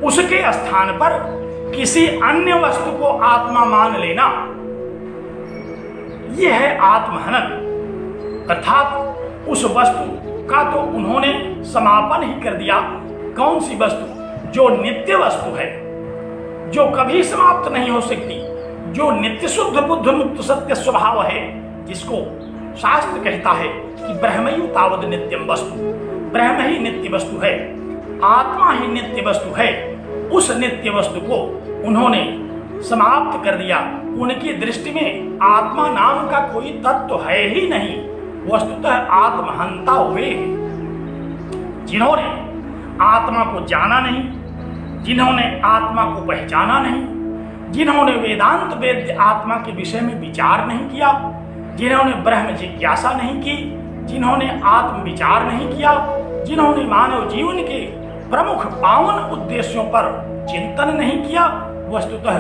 उसके स्थान पर किसी अन्य वस्तु को आत्मा मान लेना, यह है आत्महनन। अर्थात उस वस्तु का तो उन्होंने समापन ही कर दिया। कौन सी वस्तु? जो नित्य वस्तु है, जो कभी समाप्त नहीं हो सकती, जो नित्य शुद्ध बुद्ध मुक्त सत्य स्वभाव है, जिसको शास्त्र कहता है कि ब्रह्मयु तावद नित्यम वस्तु, ब्रह्म ही नित्य वस्तु है, आत्मा ही नित्य वस्तु है। उस नित्य वस्तु को उन्होंने समाप्त कर दिया। उनकी दृष्टि में आत्मा नाम का कोई तत्व है ही नहीं। वस्तुतः आत्महंता हुए हैं जिन्होंने आत्मा को जाना नहीं, जिन्होंने आत्मा को पहचाना नहीं, जिन्होंने वेदांत वेद्य आत्मा के विषय में विचार नहीं किया, जिन्होंने ब्रह्म जिज्ञासा नहीं की, जिन्होंने आत्म विचार नहीं किया, जिन्होंने मानव जीवन के प्रमुख पावन उद्देश्यों पर चिंतन नहीं किया, वस्तुतः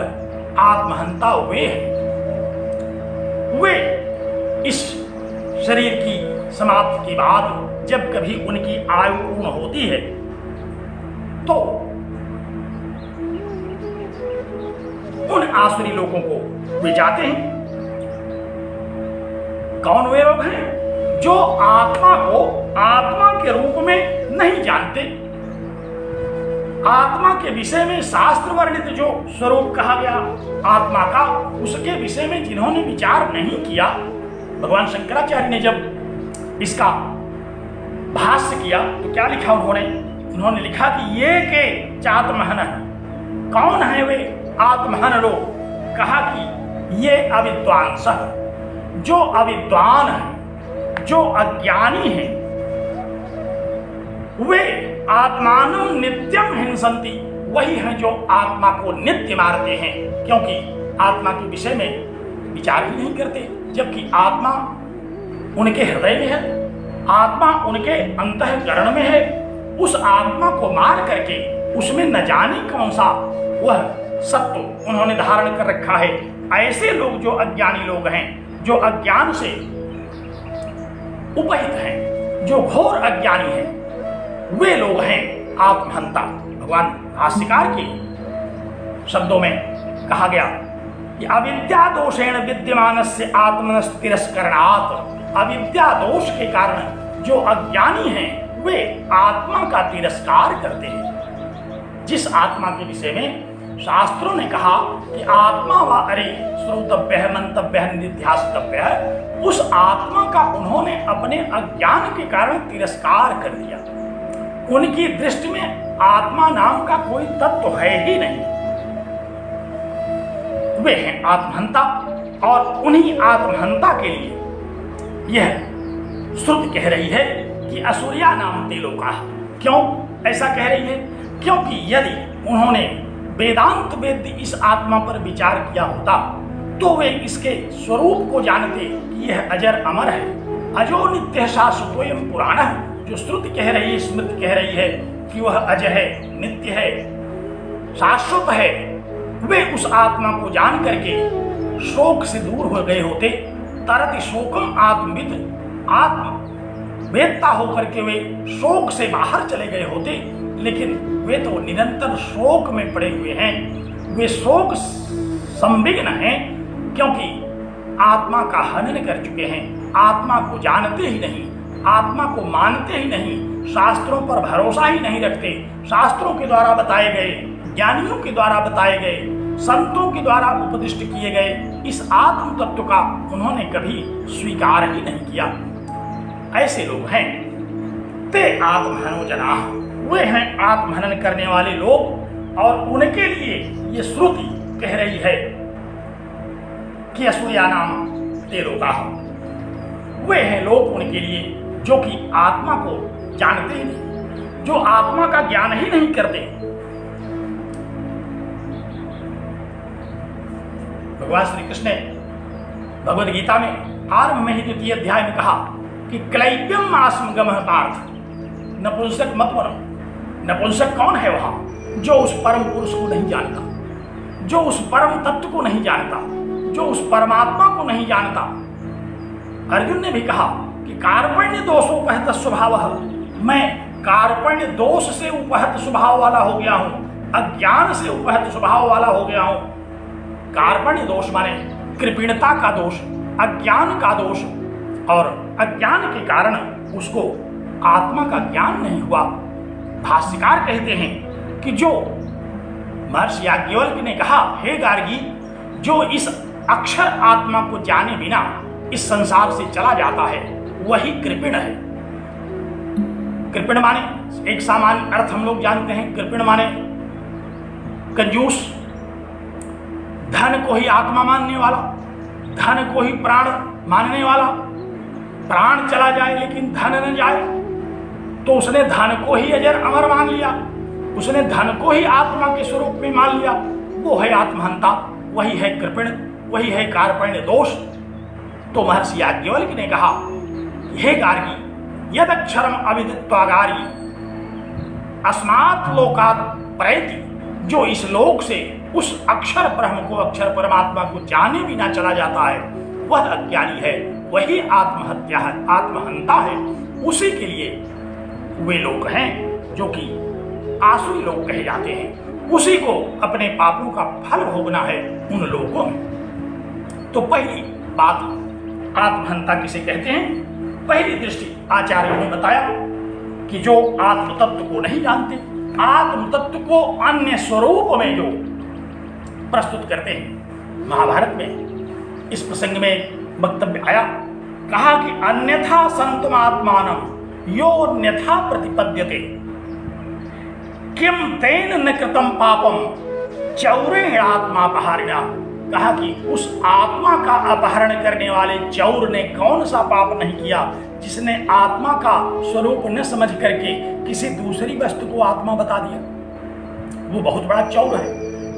आत्महंता हुए हैं। वे इस शरीर की समाप्ति के बाद जब कभी उनकी आयु पूर्ण होती है तो उन आसुरी लोगों को वे जाते हैं। कौन वे लोग हैं? जो आत्मा को आत्मा के रूप में नहीं जानते, आत्मा के विषय में शास्त्र वर्णित जो स्वरूप कहा गया आत्मा का, उसके विषय में जिन्होंने विचार नहीं किया। भगवान शंकराचार्य ने जब इसका भाष्य किया तो क्या लिखा उन्होंने लिखा कि ये के चात्महन। कौन है वे आत्महन लोग? कहा कि ये अविद्वान सह, जो अविद्वान है, जो अज्ञानी है, वे आत्मानं नित्यम हिंसन्ति, वही हैं जो आत्मा को नित्य मारते हैं, क्योंकि आत्मा के विषय में विचार ही नहीं करते। जबकि आत्मा उनके हृदय में है, आत्मा उनके अंतःकरण में है। उस आत्मा को मार करके उसमें न जाने कौन सा वह सत्व उन्होंने धारण कर रखा है। ऐसे लोग जो अज्ञानी लोग हैं, जो अज्ञान से उपहित हैं, जो घोर अज्ञानी हैं, वे लोग हैं आत्महंता। भगवान भाष्यकार के शब्दों में कहा गया कि अविद्या दोषेण विद्यमानस्य आत्मनः तिरस्करणात्, अविद्या दोष के कारण जो अज्ञानी हैं वे आत्मा का तिरस्कार करते हैं। जिस आत्मा के विषय में शास्त्रों ने कहा कि आत्मा व अरे श्रोतव्य है, मंतव्य है, निध्यासितव्य है, उस आत्मा का उन्होंने अपने अज्ञान के कारण तिरस्कार कर दिया। उनकी दृष्टि में आत्मा नाम का कोई तत्व है ही नहीं। वे हैं आत्महंता, और उन्हीं आत्महंता के लिए यह श्रुति कह रही है कि असुरिया नाम ते लोका। क्यों ऐसा कह रही है? क्योंकि यदि उन्होंने वेदांत वेद्य इस आत्मा पर विचार किया होता तो वे इसके स्वरूप को जानते कि यह अजर अमर है, अजो नित्य शाश्वतोयम पुराण है। जो श्रुति कह रही है, स्मृति कह रही है कि वह अजय है, नित्य है, शाश्वत है, वे उस आत्मा को जान करके शोक से दूर हो गए होते। तरति शोकम आत्मविद, आत्म वेदता होकर के वे शोक से बाहर चले गए होते, लेकिन वे तो निरंतर शोक में पड़े हुए हैं। वे शोक संविघ्न हैं क्योंकि आत्मा का हनन कर चुके हैं, आत्मा को जानते ही नहीं, आत्मा को मानते ही नहीं, शास्त्रों पर भरोसा ही नहीं रखते। शास्त्रों के द्वारा बताए गए, ज्ञानियों के द्वारा बताए गए, संतों के द्वारा उपदिष्ट किए गए इस आत्म तत्व का उन्होंने कभी स्वीकार ही नहीं किया। ऐसे लोग हैं ते आत्महनो जना, वे हैं आत्महनन करने वाले लोग। और उनके लिए ये श्रुति कह रही है कि असुरिया नाम ते लोका, वे हैं लोग उनके लिए जो कि आत्मा को जानते ही नहीं, जो आत्मा का ज्ञान ही नहीं करते। भगवान श्री कृष्ण ने भगवद गीता में आरंभ में ही 2 अध्याय में कहा कि क्लैब्यम आत्मगमः पार्थ, नपुंसक मत बनो। नपुंसक कौन है? वहां जो उस परम पुरुष को नहीं जानता, जो उस परम तत्व को नहीं जानता, जो उस परमात्मा को नहीं जानता। अर्जुन ने भी कहा कि कार्पण्य दोषोपहत स्वभाव, मैं कार्पण्य दोष से उपहत स्वभाव वाला हो गया हूं, अज्ञान से उपहत स्वभाव वाला हो गया हूं। कार्पण्य दोष माने कृपणता का दोष, अज्ञान का दोष, और अज्ञान के कारण उसको आत्मा का ज्ञान नहीं हुआ। भाष्यकार कहते हैं कि जो महर्षि याज्ञवल्क्य ने कहा, हे गार्गी, जो इस अक्षर आत्मा को जाने बिना इस संसार से चला जाता है वही कृपण है। कृपण माने एक सामान्य अर्थ हम लोग जानते हैं, कृपण माने कंजूस, धन को ही आत्मा मानने वाला, धन को ही प्राण मानने वाला। प्राण चला जाए लेकिन धन न जाए तो उसने धन को ही अजर अमर मान लिया, उसने धन को ही आत्मा के स्वरूप में मान लिया। वो है आत्महंता, वही है कृपण, वही है कार्पण्य दोष। तो महर्षि याज्ञवल्क्य ने कहा, हे गार्गी, यद अक्षरम अविदित्वागारी अस्मात् लोकात् प्रयति, जो इस लोक से उस अक्षर ब्रह्म को, अक्षर परमात्मा को जाने बिना चला जाता है वह अज्ञानी है, वही आत्महत्या है, आत्महंता है। उसी के लिए वे लोग हैं जो कि आसुरी लोग कहे जाते हैं, उसी को अपने पापों का फल भोगना है उन लोगों में। तो पहली बात आत्महंता किसे कहते हैं? पहली दृष्टि आचार्यों ने बताया कि जो आत्म तत्व को नहीं जानते, आत्म तत्व को अन्य स्वरूप में जो प्रस्तुत करते हैं। महाभारत में इस प्रसंग में वक्तव्य आया, कहा कि अन्यथा संतम आत्मानम यो अन्यथा प्रतिपद्यते किम तेन न कृतम पापम चौरेण आत्मापहारिणा। कहा कि उस आत्मा का अपहरण करने वाले चौर ने कौन सा पाप नहीं किया जिसने आत्मा का स्वरूप न समझ करके किसी दूसरी वस्तु को आत्मा बता दिया। वो बहुत बड़ा चौर है,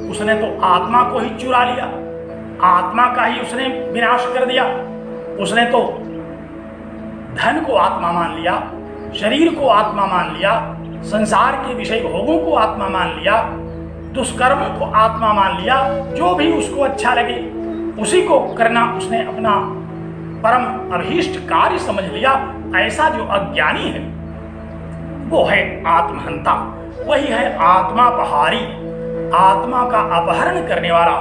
उसने तो आत्मा को ही चुरा लिया, आत्मा का ही उसने विनाश कर दिया। उसने तो धन को आत्मा मान लिया, शरीर को आत्मा मान लिया, संसार के विषय भोगों को आत्मा मान लिया, दुष्कर्मों को आत्मा मान लिया। जो भी उसको अच्छा लगे उसी को करना उसने अपना परम अभीष्ट कार्य समझ लिया। ऐसा जो अज्ञानी है वो है आत्महंता, वही है आत्मापहारी, आत्मा का अपहरण करने वाला।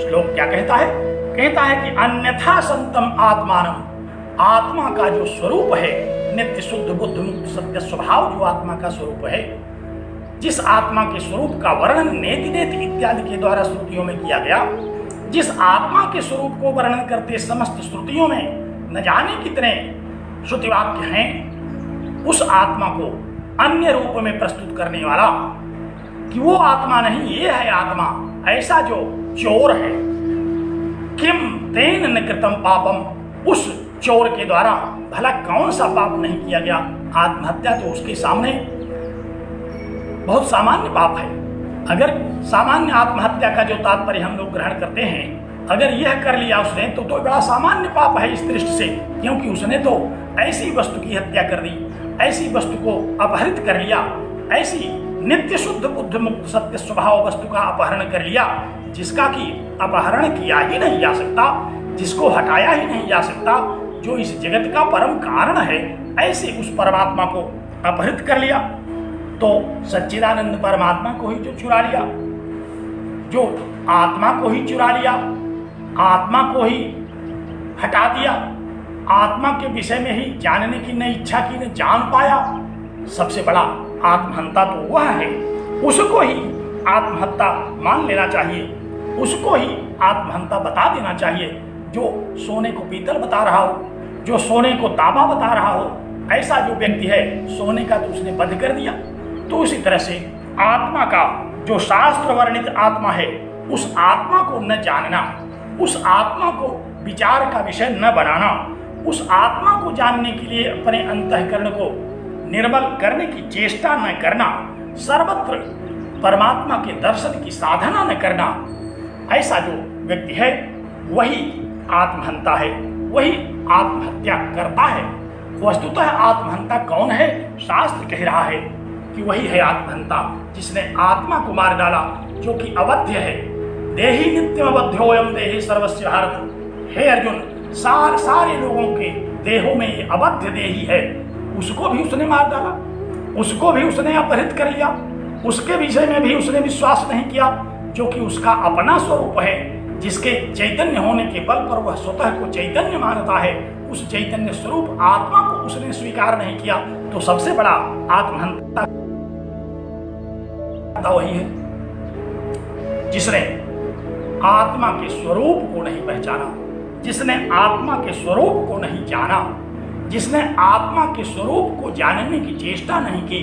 श्लोक क्या कहता है? कहता है कि अन्यथा संतम आत्मानम, आत्मा का जो स्वरूप है, नित्य शुद्ध बुद्ध मुक्त सत्य स्वभाव जो आत्मा का स्वरूप है, जिस आत्मा के स्वरूप का वर्णन नेति नेति इत्यादि के द्वारा श्रुतियों में किया गया, जिस आत्मा के स्वरूप को वर्णन करते समस्त श्रुतियों में न जाने कितने श्रुति वाक्य हैं, उस आत्मा को अन्य रूप में प्रस्तुत करने वाला कि वो आत्मा नहीं, ये है आत्मा, ऐसा जो चोर है। किम तेन न कृतम पापम, उस चोर के द्वारा भला कौन सा पाप नहीं किया गया? आत्महत्या तो उसके सामने बहुत सामान्य पाप है। अगर सामान्य आत्महत्या का जो तात्पर्य हम लोग ग्रहण करते हैं, अगर यह कर लिया उसने तो बड़ा सामान्य पाप है इस दृष्टि से, क्योंकि उसने तो ऐसी वस्तु की हत्या कर दी, ऐसी वस्तु को अपहरित कर लिया, ऐसी नित्य शुद्ध बुद्ध मुक्त सत्य स्वभाव वस्तु का अपहरण कर लिया जिसका कि अपहरण किया ही नहीं जा सकता, जिसको हटाया ही नहीं जा सकता, जो इस जगत का परम कारण है, ऐसे उस परमात्मा को अपहरित कर लिया। तो सच्चिदानंद परमात्मा को ही जो चुरा लिया, जो आत्मा को ही चुरा लिया, आत्मा को ही हटा दिया, आत्मा के विषय में ही जानने की न इच्छा की न जान पाया, सबसे बड़ा आत्महंता तो वह है। उसको ही आत्महत्या मान लेना चाहिए, उसको ही आत्महंता बता देना चाहिए। जो सोने को पीतल बता रहा हो, जो सोने को तांबा बता रहा हो, ऐसा जो व्यक्ति है सोने का तो उसने वध कर दिया। तो उसी तरह से आत्मा का जो शास्त्र वर्णित आत्मा है, उस आत्मा को न जानना, उस आत्मा को विचार का विषय न बनाना, उस आत्मा को जानने के लिए अपने अंतःकरण को निर्मल करने की चेष्टा न करना, सर्वत्र परमात्मा के दर्शन की साधना न करना, ऐसा जो व्यक्ति है वही आत्महंता है, वही आत्महत्या करता है। वस्तुतः आत्महंता कौन है? शास्त्र कह रहा है कि वही है आत्महंता जिसने आत्मा को मार डाला, जो कि अवध्य है। देहि नित्यम अवध्योयम देहि सर्वस्य भारत। हे अर्जुन, सारे लोगों के देहों में ये अवध्य देही है, उसको भी उसने मार डाला, उसको भी उसने अपहृत कर लिया, उसके विषय में भी उसने विश्वास नहीं किया, जो कि उसका अपना स्वरूप है, जिसके चैतन्य होने के बल पर वह स्वतः को चैतन्य मानता है। उस चैतन्य स्वरूप आत्मा को उसने स्वीकार नहीं किया, तो सबसे बड़ा आत्महंता वही है जिसने आत्मा के स्वरूप को नहीं पहचाना, जिसने आत्मा के स्वरूप को नहीं जाना, जिसने आत्मा के स्वरूप को जानने की चेष्टा नहीं की,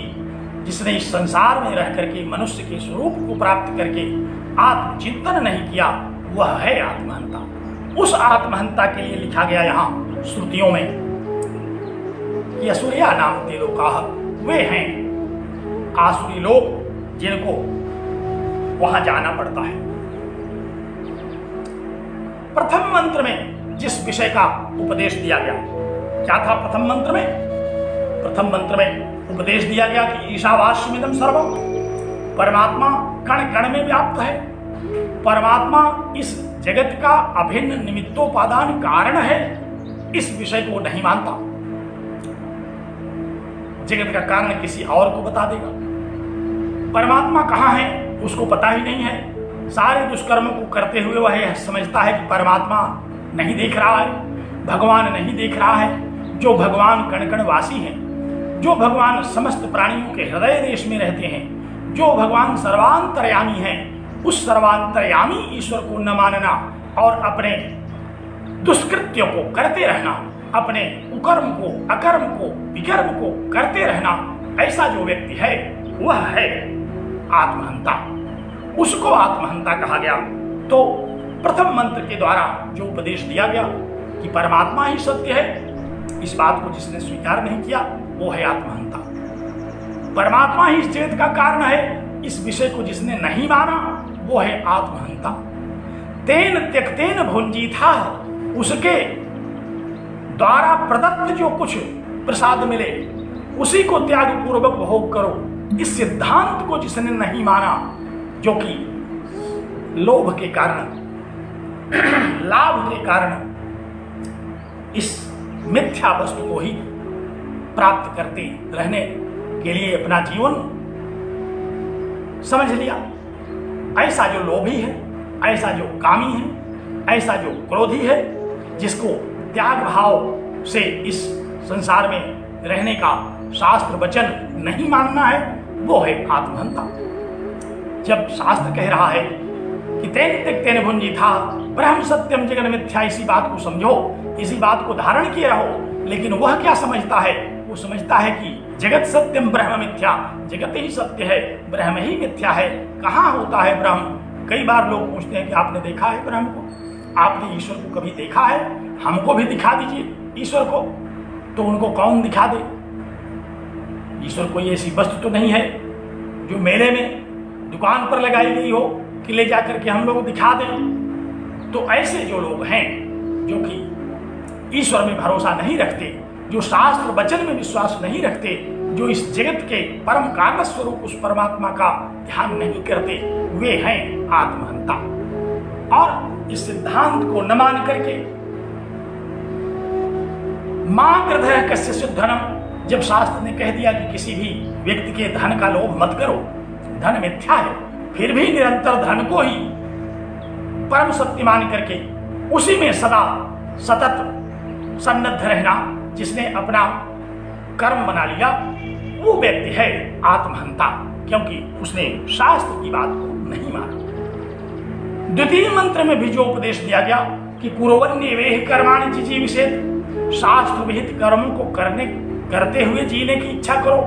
जिसने इस संसार में रह करके मनुष्य के स्वरूप को प्राप्त करके आत्मचिंतन नहीं किया, वह है आत्महंता। उस आत्महंता के लिए लिखा गया यहाँ श्रुतियों में कि असुरिया नाम ते लोकाः, वे हैं आसुरी लोग जिनको वहां जाना पड़ता है। प्रथम मंत्र में जिस विषय का उपदेश दिया गया, क्या था प्रथम मंत्र में? प्रथम मंत्र में उपदेश दिया गया कि ईशावास्यमिदं सर्वम, परमात्मा कण कण में व्याप्त है, परमात्मा इस जगत का अभिन्न निमित्तोपादान कारण है। इस विषय को नहीं मानता, जगत का कारण किसी और को बता देगा। परमात्मा कहाँ है उसको पता ही नहीं है। सारे दुष्कर्मों को करते हुए वह यह समझता है कि परमात्मा नहीं देख रहा है, भगवान नहीं देख रहा है। जो भगवान कण कण वासी हैं, जो भगवान समस्त प्राणियों के हृदय देश में रहते हैं, जो भगवान सर्वांतर्यामी हैं, उस सर्वांतर्यामी ईश्वर को न मानना और अपने दुष्कृत्यों को करते रहना, अपने कुकर्म को, अकर्म को, विकर्म को करते रहना, ऐसा जो व्यक्ति है वह है आत्महंता। उसको आत्महंता कहा गया। तो प्रथम मंत्र के द्वारा जो उपदेश दिया गया कि परमात्मा ही सत्य है, इस बात को जिसने स्वीकार नहीं किया वो है आत्महंता। परमात्मा ही इस जगत का कारण है, इस विषय को जिसने नहीं माना वो है आत्महंता। तेन त्यक्तेन भुंजी था, उसके द्वारा प्रदत्त जो कुछ प्रसाद मिले उसी को त्याग पूर्वक भोग करो, इस सिद्धांत को जिसने नहीं माना, जो कि लोभ के कारण, लाभ के कारण इस मिथ्या वस्तु को ही प्राप्त करते रहने के लिए अपना जीवन समझ लिया। ऐसा जो लोभी है, ऐसा जो कामी है, ऐसा जो क्रोधी है, जिसको त्याग भाव से इस संसार में रहने का शास्त्र वचन नहीं मानना है, वो है आत्महंता। जब शास्त्र कह रहा है कि तेन त्यक्तेन भुंजी था ब्रह्म सत्यम जगन मिथ्या, इसी बात को समझो, इसी बात को धारण किए रहो, लेकिन वह क्या समझता है? वो समझता है कि जगत सत्यम ब्रह्म मिथ्या, जगत ही सत्य है, ब्रह्म ही मिथ्या है। कहाँ होता है ब्रह्म? कई बार लोग पूछते हैं कि आपने देखा है ब्रह्म को, आपने ईश्वर को कभी देखा है? हमको भी दिखा दीजिए ईश्वर को। तो उनको कौन दिखा दे? ईश्वर कोई ऐसी वस्तु तो नहीं है जो मेले में दुकान पर लगाई गई हो कि ले जाकर के हम लोग दिखा दें। तो ऐसे जो लोग हैं जो कि ईश्वर में भरोसा नहीं रखते, जो शास्त्र वचन में विश्वास नहीं रखते, जो इस जगत के परम कारण स्वरूप उस परमात्मा का ध्यान नहीं करते, वे हैं आत्महंता। और इस सिद्धांत को न मान करके मां कृतः कस्य धनम, जब शास्त्र ने कह दिया कि किसी भी व्यक्ति के धन का लोभ मत करो, धन मिथ्या है, फिर भी निरंतर धन को ही परम सत्य मान करके उसी में सदा सतत सन्नद्ध रहना, जिसने अपना कर्म बना लिया, वो व्यक्ति है आत्महंता, क्योंकि उसने शास्त्र की बात को नहीं माना। द्वितीय मंत्र में भी जो उपदेश दिया गया कि कुर्वन्येवेह कर्माणि जिजीविषेत्, शास्त्र विहित कर्मों को करते हुए जीने की इच्छा करो।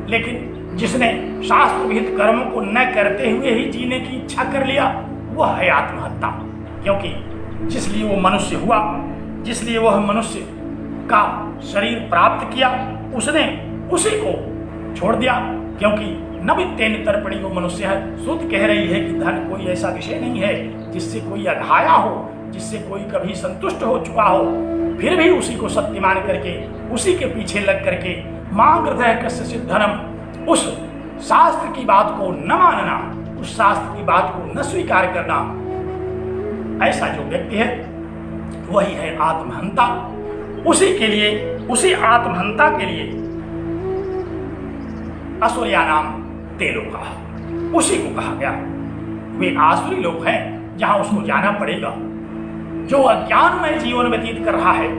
लेकिन जिसने शास्त्र विहित कर्मों को न करते हुए ही जीने की इच्छा कर लिया, वह है आत्महत्या। क्योंकि जिसलिए वो मनुष्य हुआ, जिसलिए वह मनुष्य का शरीर प्राप्त किया, उसने उसी को छोड़ दिया, क्योंकि न वित्तेन तर्पणी वो मनुष्य है। श्रुति कह रही है कि धन कोई ऐसा विषय नहीं है जिससे कोई अघाया हो, जिससे कोई कभी संतुष्ट हो चुका हो, फिर भी उसी को सत्य मान करके उसी के पीछे लग करके मांग हृदय कस्य धनम, उस शास्त्र की बात को न मानना, उस शास्त्र की बात को न स्वीकार करना, ऐसा जो व्यक्ति है वही है आत्महंता। उसी के लिए, उसी आत्महंता के लिए असुरिया नाम ते लोका, उसी को कहा गया। वे आसुरी लोग हैं जहां उसको जाना पड़ेगा। जो अज्ञानमय जीवन व्यतीत कर रहा है,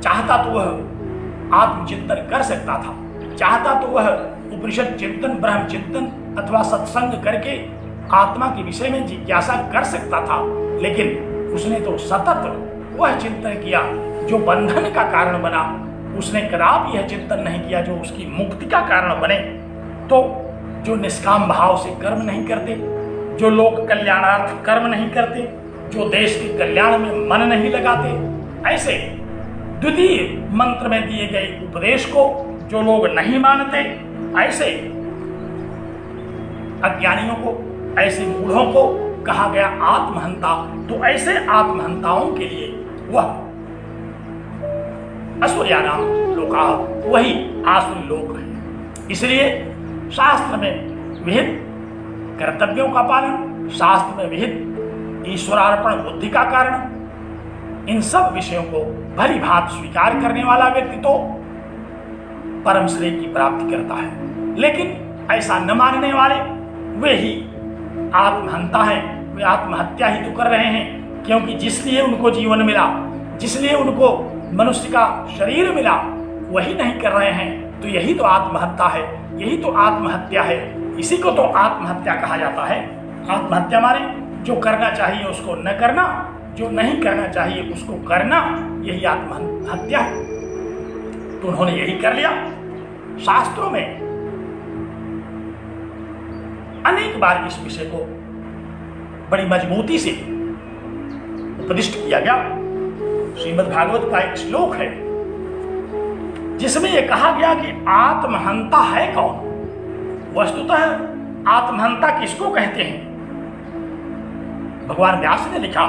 चाहता तो वह आत्मचिंतन कर सकता था, चाहता तो वह उपनिषद चिंतन, ब्रह्म चिंतन अथवा सत्संग करके आत्मा के विषय में जिज्ञासा कर सकता था, लेकिन उसने तो सतत वह चिंतन किया जो बंधन का कारण बना। उसने कदापि यह चिंतन नहीं किया जो उसकी मुक्ति का कारण बने। तो जो निष्काम भाव से कर्म नहीं करते, जो लोक कल्याणार्थ कर्म नहीं करते, जो देश के कल्याण में मन नहीं लगाते, ऐसे द्वितीय मंत्र में दिए गए उपदेश को जो लोग नहीं मानते, ऐसे अज्ञानियों को, ऐसे मूढ़ों को कहा गया आत्महंता। तो ऐसे आत्महंताओं के लिए वह असुरिया नाम लोका, वही आसुरी लोक है। इसलिए शास्त्र में विहित कर्तव्यों का पालन, शास्त्र में विहित ईश्वरार्पण बुद्धि का कारण, इन सब विषयों को भली भांति स्वीकार करने वाला व्यक्ति तो परम श्रेय की प्राप्ति करता है। लेकिन ऐसा न मानने वाले वे ही आत्महंता हैं, वे आत्महत्या ही तो कर रहे हैं, क्योंकि जिसलिए उनको जीवन मिला, जिसलिए उनको मनुष्य का शरीर मिला, वही नहीं कर रहे हैं। तो यही तो आत्महत्या है, यही तो आत्महत्या है। इसी को तो आत्महत्या कहा जाता है। आत्महत्या माने जो करना चाहिए उसको न करना, जो नहीं करना चाहिए उसको करना, यही आत्महत्या है। तो उन्होंने यही कर लिया। शास्त्रों में अनेक बार इस विषय को बड़ी मजबूती से उपदिष्ट किया गया। श्रीमद् भागवत का एक श्लोक है जिसमें यह कहा गया कि आत्महंता है कौन। वस्तुतः आत्महंता किसको कहते हैं? भगवान व्यास ने लिखा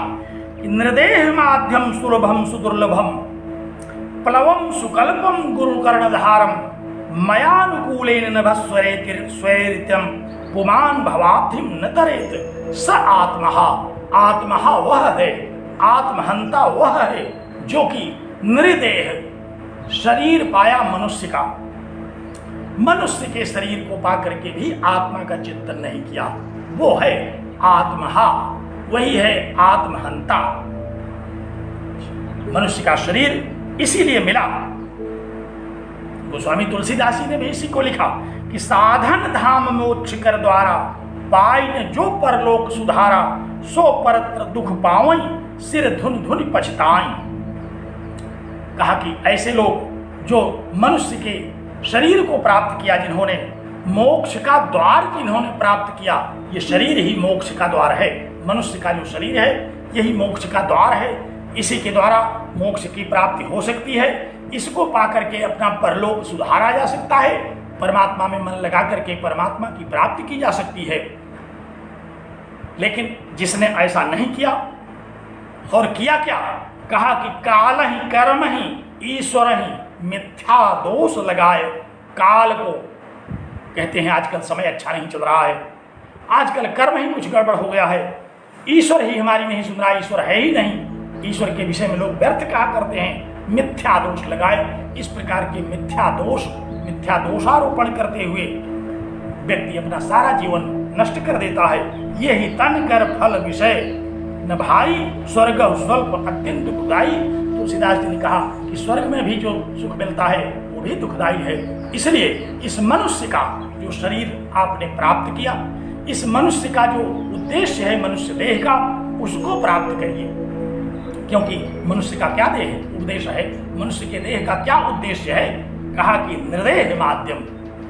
कि नृदेह माध्यम सुलभम सुदुर्लभम प्लवम सुकल्पम गुरु कर्णधारम मयानुकूलेन नभस्वरेतिर्स्वैरित्यम पुमान भवाब्धिम न तरेत स आत्महा। आत्महा वह है, आत्महंता वह है जो कि नृदेह शरीर पाया मनुष्य का, मनुष्य के शरीर को पा करके भी आत्मा का चिंतन नहीं किया, वो है आत्महा, वही है आत्महंता। मनुष्य का शरीर इसीलिए मिला। गोस्वामी तुलसीदास जी ने भी इसी को लिखा कि साधन धाम मोक्ष कर द्वारा पाइन जो परलोक सुधारा सो परत्र दुख पावई सिर धुन धुन पछताई। कहा कि ऐसे लोग जो मनुष्य के शरीर को प्राप्त किया, जिन्होंने मोक्ष का द्वार जिन्होंने प्राप्त किया, ये शरीर ही मोक्ष का द्वार है। मनुष्य का जो शरीर है यही मोक्ष का द्वार है। इसी के द्वारा मोक्ष की प्राप्ति हो सकती है। इसको पा करके अपना परलोक सुधारा जा सकता है, परमात्मा में मन लगा करके परमात्मा की प्राप्ति की जा सकती है। लेकिन जिसने ऐसा नहीं किया और किया क्या, कहा कि काल ही कर्म ही ईश्वर ही मिथ्या दोष लगाए। काल को कहते हैं आजकल समय अच्छा नहीं चल रहा है, आजकल कर्म ही कुछ गड़बड़ हो गया है, ईश्वर ही हमारी नहीं सुन रहा, ईश्वर है ही नहीं। ईश्वर के विषय में लोग व्यर्थ कहा करते हैं, मिथ्या दोष लगाए। इस प्रकार के मिथ्या दोषारोपण करते हुए व्यक्ति अपना सारा जीवन नष्ट कर देता है। ये ही तन कर फल विषय न भाई स्वर्ग स्वल्प अत्यंत दुखदाई। तुलसीदास जी ने कहा कि स्वर्ग में भी जो सुख मिलता है वो भी दुखदाई है। इसलिए इस मनुष्य का जो शरीर आपने प्राप्त किया, इस मनुष्य का जो उद्देश्य है मनुष्य देह का, उसको प्राप्त करिए। क्योंकि मनुष्य का क्या देह उद्देश्य है, मनुष्य के देह का क्या उद्देश्य है? कहा कि निर्देह माध्यम,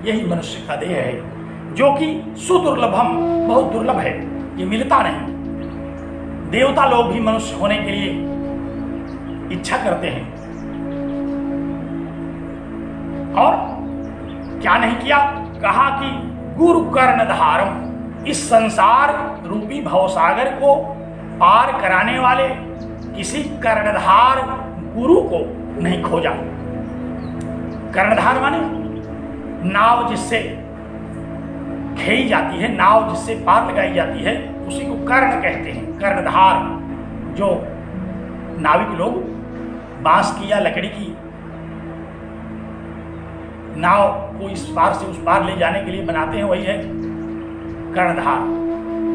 यही मनुष्य का देह है जो कि सुदुर्लभम, बहुत दुर्लभ है, ये मिलता नहीं। देवता लोग भी मनुष्य होने के लिए इच्छा करते हैं, और क्या नहीं किया? कहा कि गुरु कर्णधारम, इस संसार रूपी भवसागर को पार कराने वाले किसी कर्णधार गुरु को नहीं खोजा। कर्णधार माने नाव जिससे खेई जाती है, नाव जिससे पार लगाई जाती है, उसी को कर्ण कहते हैं। कर्णधार, जो नाविक लोग बांस की या लकड़ी की नाव को इस पार से उस पार ले जाने के लिए बनाते हैं, वही है कर्णधार।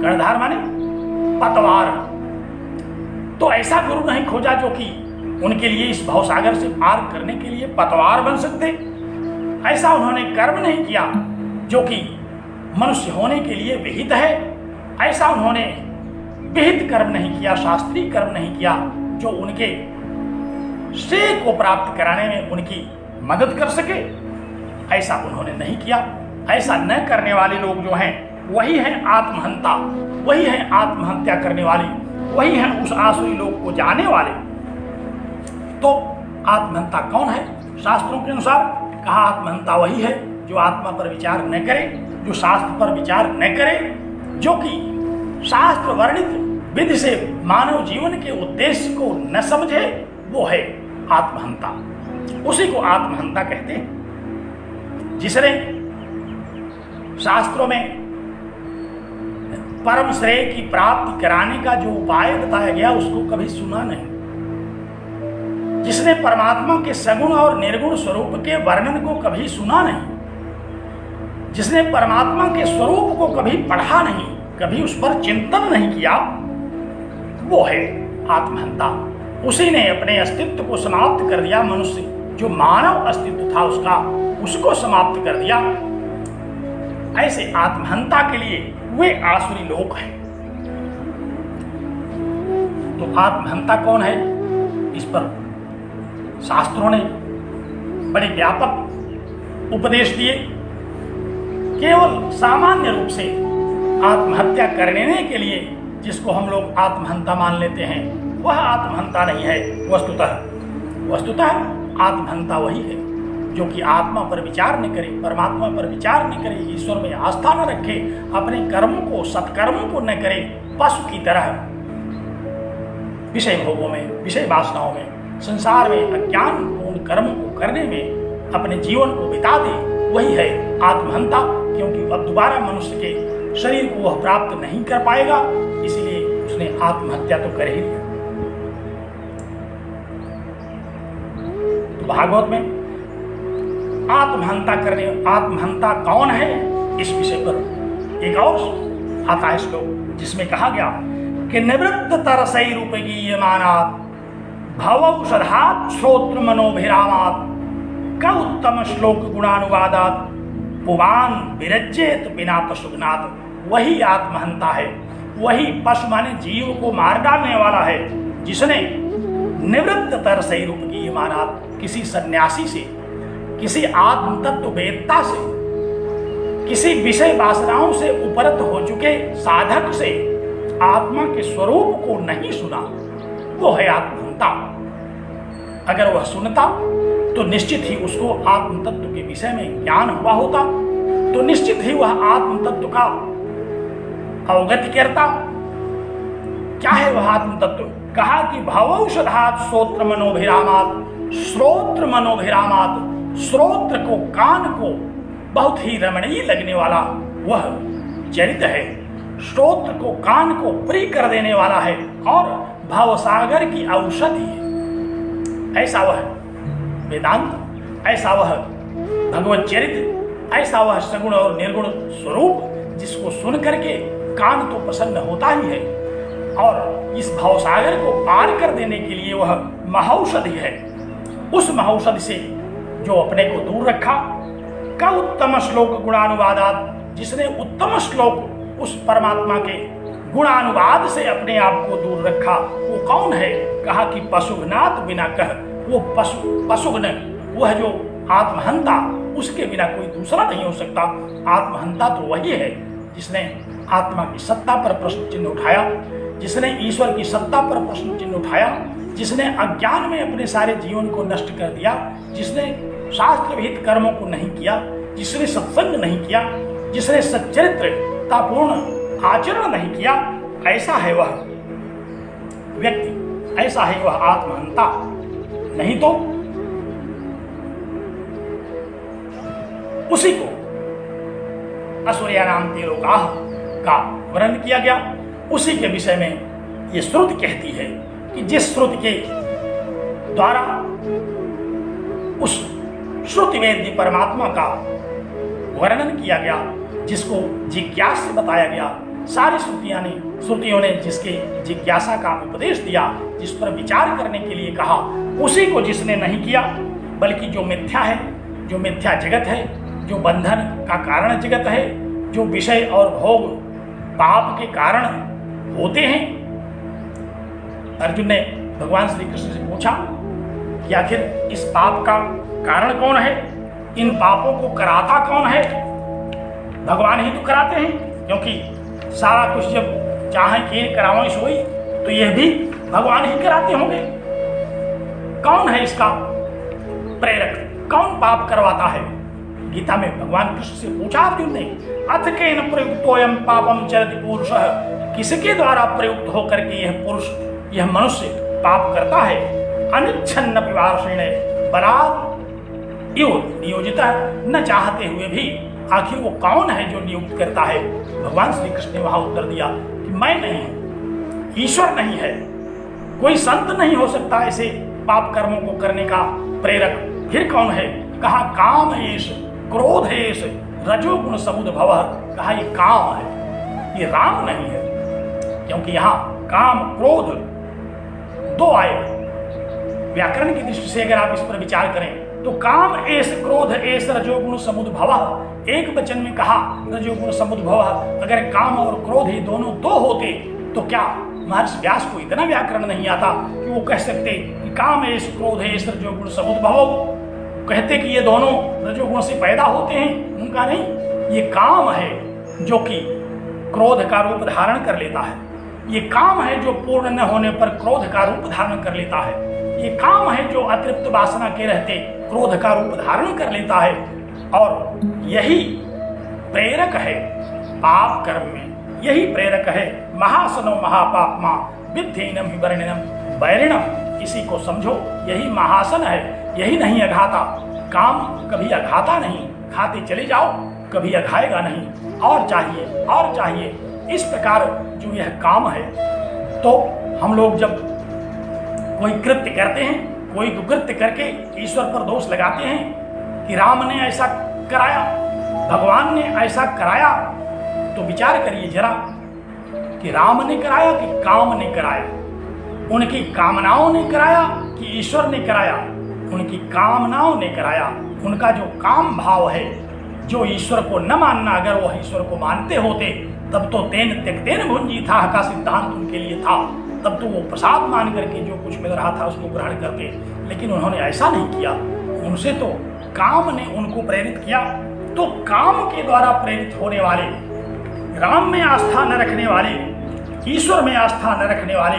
कर्णधार माने पतवार। तो ऐसा गुरु नहीं खोजा जो कि उनके लिए इस भवसागर से पार करने के लिए पतवार बन सकते। ऐसा उन्होंने कर्म नहीं किया जो कि मनुष्य होने के लिए विहित है। ऐसा उन्होंने विहित कर्म नहीं किया, शास्त्रीय कर्म नहीं किया जो उनके श्रेय को प्राप्त कराने में उनकी मदद कर सके। ऐसा उन्होंने नहीं किया। ऐसा न करने वाले लोग जो हैं वही हैं आत्महंता, वही हैं आत्महत्या करने वाले, वही हैं उस आसुरी लोक को जाने वाले। तो आत्महंता कौन है? शास्त्रों के अनुसार कहा आत्महंता वही है जो आत्मा पर विचार न करे, जो शास्त्र पर विचार न करे, जो कि शास्त्र वर्णित विधि से मानव जीवन के उद्देश्य को न समझे, वो है आत्महंता। उसी को आत्महंता कहते हैं। जिसने शास्त्रों में परम श्रेय की प्राप्ति कराने का जो उपाय बताया गया उसको कभी सुना नहीं, जिसने परमात्मा के सगुण और निर्गुण स्वरूप के वर्णन को कभी सुना नहीं, जिसने परमात्मा के स्वरूप को कभी पढ़ा नहीं, कभी उस पर चिंतन नहीं किया, वो है आत्महंता। उसी ने अपने अस्तित्व को समाप्त कर दिया। मनुष्य जो मानव अस्तित्व था उसको समाप्त कर दिया। ऐसे आत्महंता के लिए वे आसुरी लोग हैं। तो आत्महंता कौन है? इस पर शास्त्रों ने बड़े व्यापक उपदेश दिए। केवल सामान्य रूप से आत्महत्या करने के लिए जिसको हम लोग आत्महंता मान लेते हैं वह आत्महंता नहीं है। वस्तुतः आत्महंता वही है जो कि आत्मा पर विचार न करे, परमात्मा पर विचार न करे, ईश्वर में आस्था न रखे, अपने कर्मों को, सत्कर्मों को न करे, पशु की तरह विषय भोगों में, विषय वासनाओं में, संसार में अज्ञान पूर्ण कर्मों को करने में अपने जीवन को बिता दे, वही है आत्महंता। क्योंकि अब दोबारा मनुष्य के शरीर को वह प्राप्त नहीं कर पाएगा, इसलिए उसने आत्महत्या तो कर ही लिया। तो भागवत में आत्महंता कौन है, इस विषय पर एक और आता है श्लोक जिसमें कहा गया कि निवृत्त तरसई रूपगीयमानात् भवौषधात् श्रोत्र मनोभिरामात् क उत्तम श्लोक गुणानुवादात् पुवान विरज्येत बिना पशुघ्नात्। वही आत्महंता है, वही पशु माने जीव को मार डालने वाला है, जिसने निवृत्त तरसई रूपगीयमानात्, किसी सन्यासी से, किसी आत्म तत्व वेदता से, किसी विषय वासनाओं से उपरत हो चुके साधक से आत्मा के स्वरूप को नहीं सुना, वो है आत्महंता। अगर वह सुनता तो निश्चित ही उसको आत्म तत्व के विषय में ज्ञान हुआ होता, तो निश्चित ही वह आत्म तत्व का अवगति करता। क्या है वह आत्म तत्व? कहा कि भवौषधात् श्रोत्र मनोभिरामात्। श्रोत्र मनोभिरामात्, श्रोत्र को, कान को बहुत ही रमणीय लगने वाला वह चरित्र है, श्रोत्र को, कान को प्रिय कर देने वाला है और भवसागर की औषधि है। ऐसा वह वेदांत, ऐसा वह भगवत चरित्र, ऐसा वह सगुण और निर्गुण स्वरूप जिसको सुन करके कान तो प्रसन्न होता ही है और इस भवसागर को पार कर देने के लिए वह महौषधि है। उस महौषधि से जो अपने को दूर रखा, का उत्तम श्लोक गुणानुवादात, जिसने उत्तम श्लोक उस परमात्मा के गुणानुवाद से अपने आप को दूर रखा, वो कौन है? कहा कि पशुघ्नात् बिना कह। वो पशुघ्न, वह जो आत्महंता, उसके बिना कोई दूसरा नहीं हो सकता। आत्महंता तो वही है जिसने आत्मा की सत्ता पर प्रश्न चिन्ह उठाया, जिसने ईश्वर की सत्ता पर प्रश्न चिन्ह उठाया, जिसने अज्ञान में अपने सारे जीवन को नष्ट कर दिया, जिसने शास्त्र विहित कर्मों को नहीं किया, जिसने सत्संग नहीं किया, जिसने सच्चरित्रतापूर्ण आचरण नहीं किया, ऐसा है वह व्यक्ति, ऐसा है वह आत्महंता। नहीं तो उसी को असुरिया नाम तेलोकाह का वर्णन किया गया। उसी के विषय में ये श्रुति कहती है कि जिस श्रुति के द्वारा उस श्रुति वेद्य परमात्मा का वर्णन किया गया, जिसको जिज्ञासा बताया गया, सारी श्रुतियों ने जिसके जिज्ञासा का उपदेश दिया, जिस पर विचार करने के लिए कहा, उसी को जिसने नहीं किया, बल्कि जो मिथ्या है, जो मिथ्या जगत है, जो बंधन का कारण जगत है, जो विषय और भोग पाप के कारण होते हैं। अर्जुन ने भगवान श्री कृष्ण से पूछा कि आखिर इस पाप का कारण कौन है, इन पापों को कराता कौन है? भगवान ही तो कराते हैं, क्योंकि सारा कुछ जब चाहे कि करावें सोई, तो यह भी भगवान ही कराते होंगे। कौन है इसका प्रेरक, कौन पाप करवाता है? गीता में भगवान कृष्ण से पूछा अर्जुन ने, अथ केन प्रयुक्तोयम पापम चरति पुरुषः, किसके द्वारा प्रयुक्त होकर के यह पुरुष, यह मनुष्य पाप करता है? अनिच्छन्न विवार्षेण बलात् इव नियोजितः, न चाहते हुए भी। आखिर वो कौन है जो नियुक्त करता है? भगवान श्री कृष्ण ने वहां उत्तर दिया कि मैं नहीं हूं, ईश्वर नहीं है, कोई संत नहीं हो सकता ऐसे पाप कर्मों को करने का प्रेरक। फिर कौन है? कहा काम एष, क्रोध एष, रजोगुण समुद्भव। कहा ये काम है, ये राम नहीं है, क्योंकि यहाँ काम क्रोध दो आए। व्याकरण की दृष्टि से अगर आप इस पर विचार करें तो काम एष, क्रोध एष, रजोगुण समुद्भव, एक वचन में कहा रजोगुण समुद्भव। अगर काम और क्रोध ये दोनों दो होते तो क्या महर्षि व्यास को इतना व्याकरण नहीं आता कि वो कह सकते कि काम एष, क्रोध एष, रजोगुण समुद्भव? कहते कि ये दोनों रजोगुण से पैदा होते हैं। उनका नहीं, ये काम है जो कि क्रोध का रूप धारण कर लेता है, ये काम है जो पूर्ण न होने पर क्रोध का रूप धारण कर लेता है, ये काम है जो अतृप्त वासना के रहते क्रोध का रूप धारण कर लेता है। और यही प्रेरक है पाप कर्म में, यही प्रेरक है महासनो महापापमा विद्धेनम हि वर्णिनम वैरिणम। इसी को समझो, यही महासन है, यही नहीं अघाता। काम कभी अघाता नहीं, खाते चले जाओ कभी अघाएगा नहीं, और चाहिए और चाहिए। इस प्रकार जो यह काम है, तो हम लोग जब कोई कृत्य करते हैं, कोई कुकृत्य करके ईश्वर पर दोष लगाते हैं कि राम ने ऐसा कराया, भगवान ने ऐसा कराया, तो विचार करिए जरा कि राम ने कराया कि काम ने कराया, उनकी कामनाओं ने कराया कि ईश्वर ने कराया? उनकी कामनाओं ने कराया। उनका जो काम भाव है, जो ईश्वर को न मानना, अगर वह ईश्वर को मानते होते तब तो तेन त्यक्तेन भुंजी था का सिद्धांत उनके लिए था, तब तो वो प्रसाद मान करके जो कुछ मिल रहा था उसको ग्रहण करते। लेकिन उन्होंने ऐसा नहीं किया, उनसे तो काम ने उनको प्रेरित किया। तो काम के द्वारा प्रेरित होने वाले, राम में आस्था न रखने वाले, ईश्वर में आस्था न रखने वाले,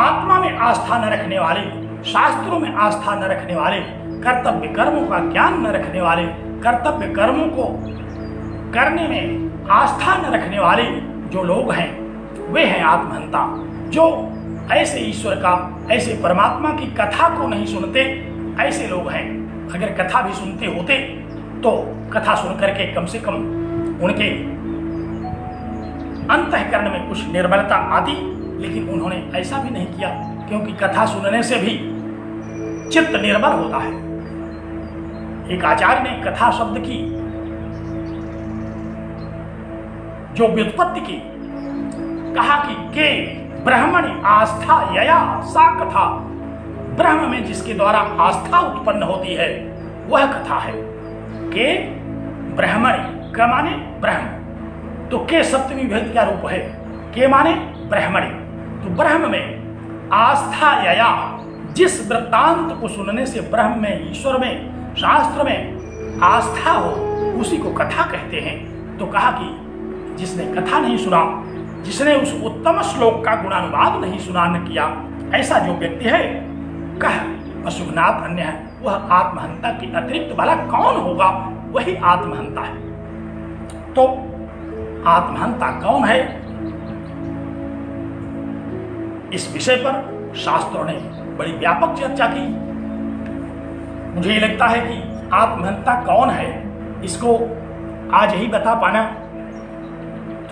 आत्मा में आस्था न रखने वाले, शास्त्रों में आस्था न रखने वाले, कर्तव्य कर्मों का ज्ञान न रखने वाले, कर्तव्य कर्मों को करने में आस्था न रखने वाले जो लोग हैं, वे हैं आत्महंता। जो ऐसे ईश्वर का, ऐसे परमात्मा की कथा को नहीं सुनते, ऐसे लोग हैं। अगर कथा भी सुनते होते तो कथा सुन करके कम से कम उनके अंतःकरण में कुछ निर्मलता आती, लेकिन उन्होंने ऐसा भी नहीं किया, क्योंकि कथा सुनने से भी चित्त निर्मल होता है। एक आचार्य ने कथा शब्द की जो व्युत्पत्ति की, कहा कि के ब्रह्मणि आस्था यया सा कथा। ब्रह्म में जिसके द्वारा आस्था उत्पन्न होती है वह कथा है। के ब्रह्मणि, का माने ब्रह्म, तो के सप्तमी विभक्ति का रूप है, के माने ब्रह्मणि। तो ब्रह्म में आस्था यया, जिस वृत्तांत को सुनने से ब्रह्म में, ईश्वर में, शास्त्र में आस्था हो, उसी को कथा कहते हैं। तो कहा कि जिसने कथा नहीं सुना, जिसने उस उत्तम श्लोक का गुणानुवाद नहीं सुना, न किया, ऐसा जो व्यक्ति है, कह पशुघ्नात् अन्यः, वह आत्महंता के अतिरिक्त भला कौन होगा, वही आत्महंता है। तो आत्महंता कौन है, इस विषय पर शास्त्रों ने बड़ी व्यापक चर्चा की। मुझे ये लगता है कि आत्महंता कौन है, इसको आज ही बता पाना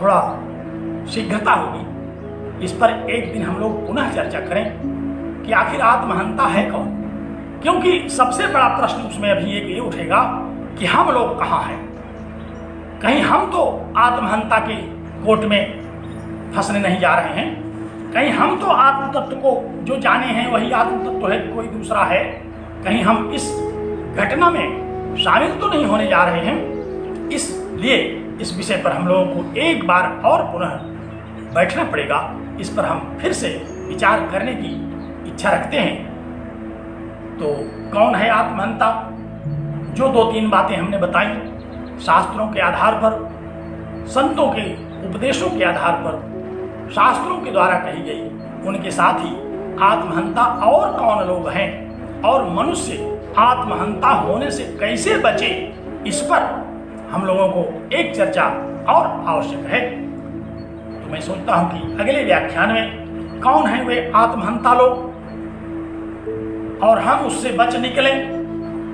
थोड़ा शीघ्रता होगी। इस पर एक दिन हम लोग पुनः चर्चा करें कि आखिर आत्महंता है कौन, क्योंकि सबसे बड़ा प्रश्न उसमें अभी एक ये उठेगा कि हम लोग कहाँ हैं। कहीं हम तो आत्महंता के कोट में फंसने नहीं जा रहे हैं, कहीं हम तो आत्म तत्व को जो जाने हैं वही आत्म तत्व है, कोई दूसरा है, कहीं हम इस घटना में शामिल तो नहीं होने जा रहे हैं। इसलिए इस विषय पर हम लोगों को एक बार और पुनः बैठना पड़ेगा, इस पर हम फिर से विचार करने की इच्छा रखते हैं। तो कौन है आत्महंता? जो 2-3 बातें हमने बताई शास्त्रों के आधार पर, संतों के उपदेशों के आधार पर, शास्त्रों के द्वारा कही गई, उनके साथ ही आत्महंता और कौन लोग हैं और मनुष्य आत्महंता होने से कैसे बचे, इस पर हम लोगों को एक चर्चा और आवश्यक है। तो मैं सोचता हूं कि अगले व्याख्यान में कौन है वे आत्महंता लोग और हम उससे बच निकलें,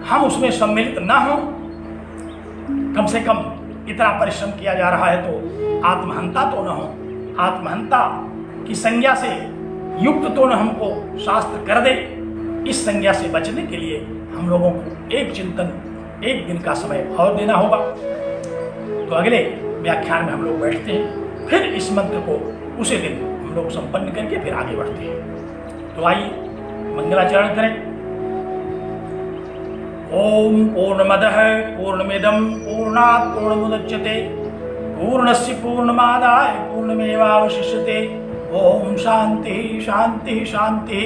हम उसमें सम्मिलित ना हों। कम से कम इतना परिश्रम किया जा रहा है तो आत्महंता तो न हो, आत्महंता की संज्ञा से युक्त तो न हमको शास्त्र कर दे। इस संज्ञा से बचने के लिए हम लोगों को एक चिंतन, एक दिन का समय और देना होगा। तो अगले व्याख्यान में हम लोग बैठते हैं, फिर इस मंत्र को उसी दिन हम लोग संपन्न करके फिर आगे बढ़ते हैं। तो आइए मंगलाचरण करें। ओम पूर्णमदः पूर्णमिदं पूर्णात् पूर्णमुदच्यते पूर्णस्य पूर्णमादाय पूर्णमेवावशिष्यते। ओम शांति शांति शांति।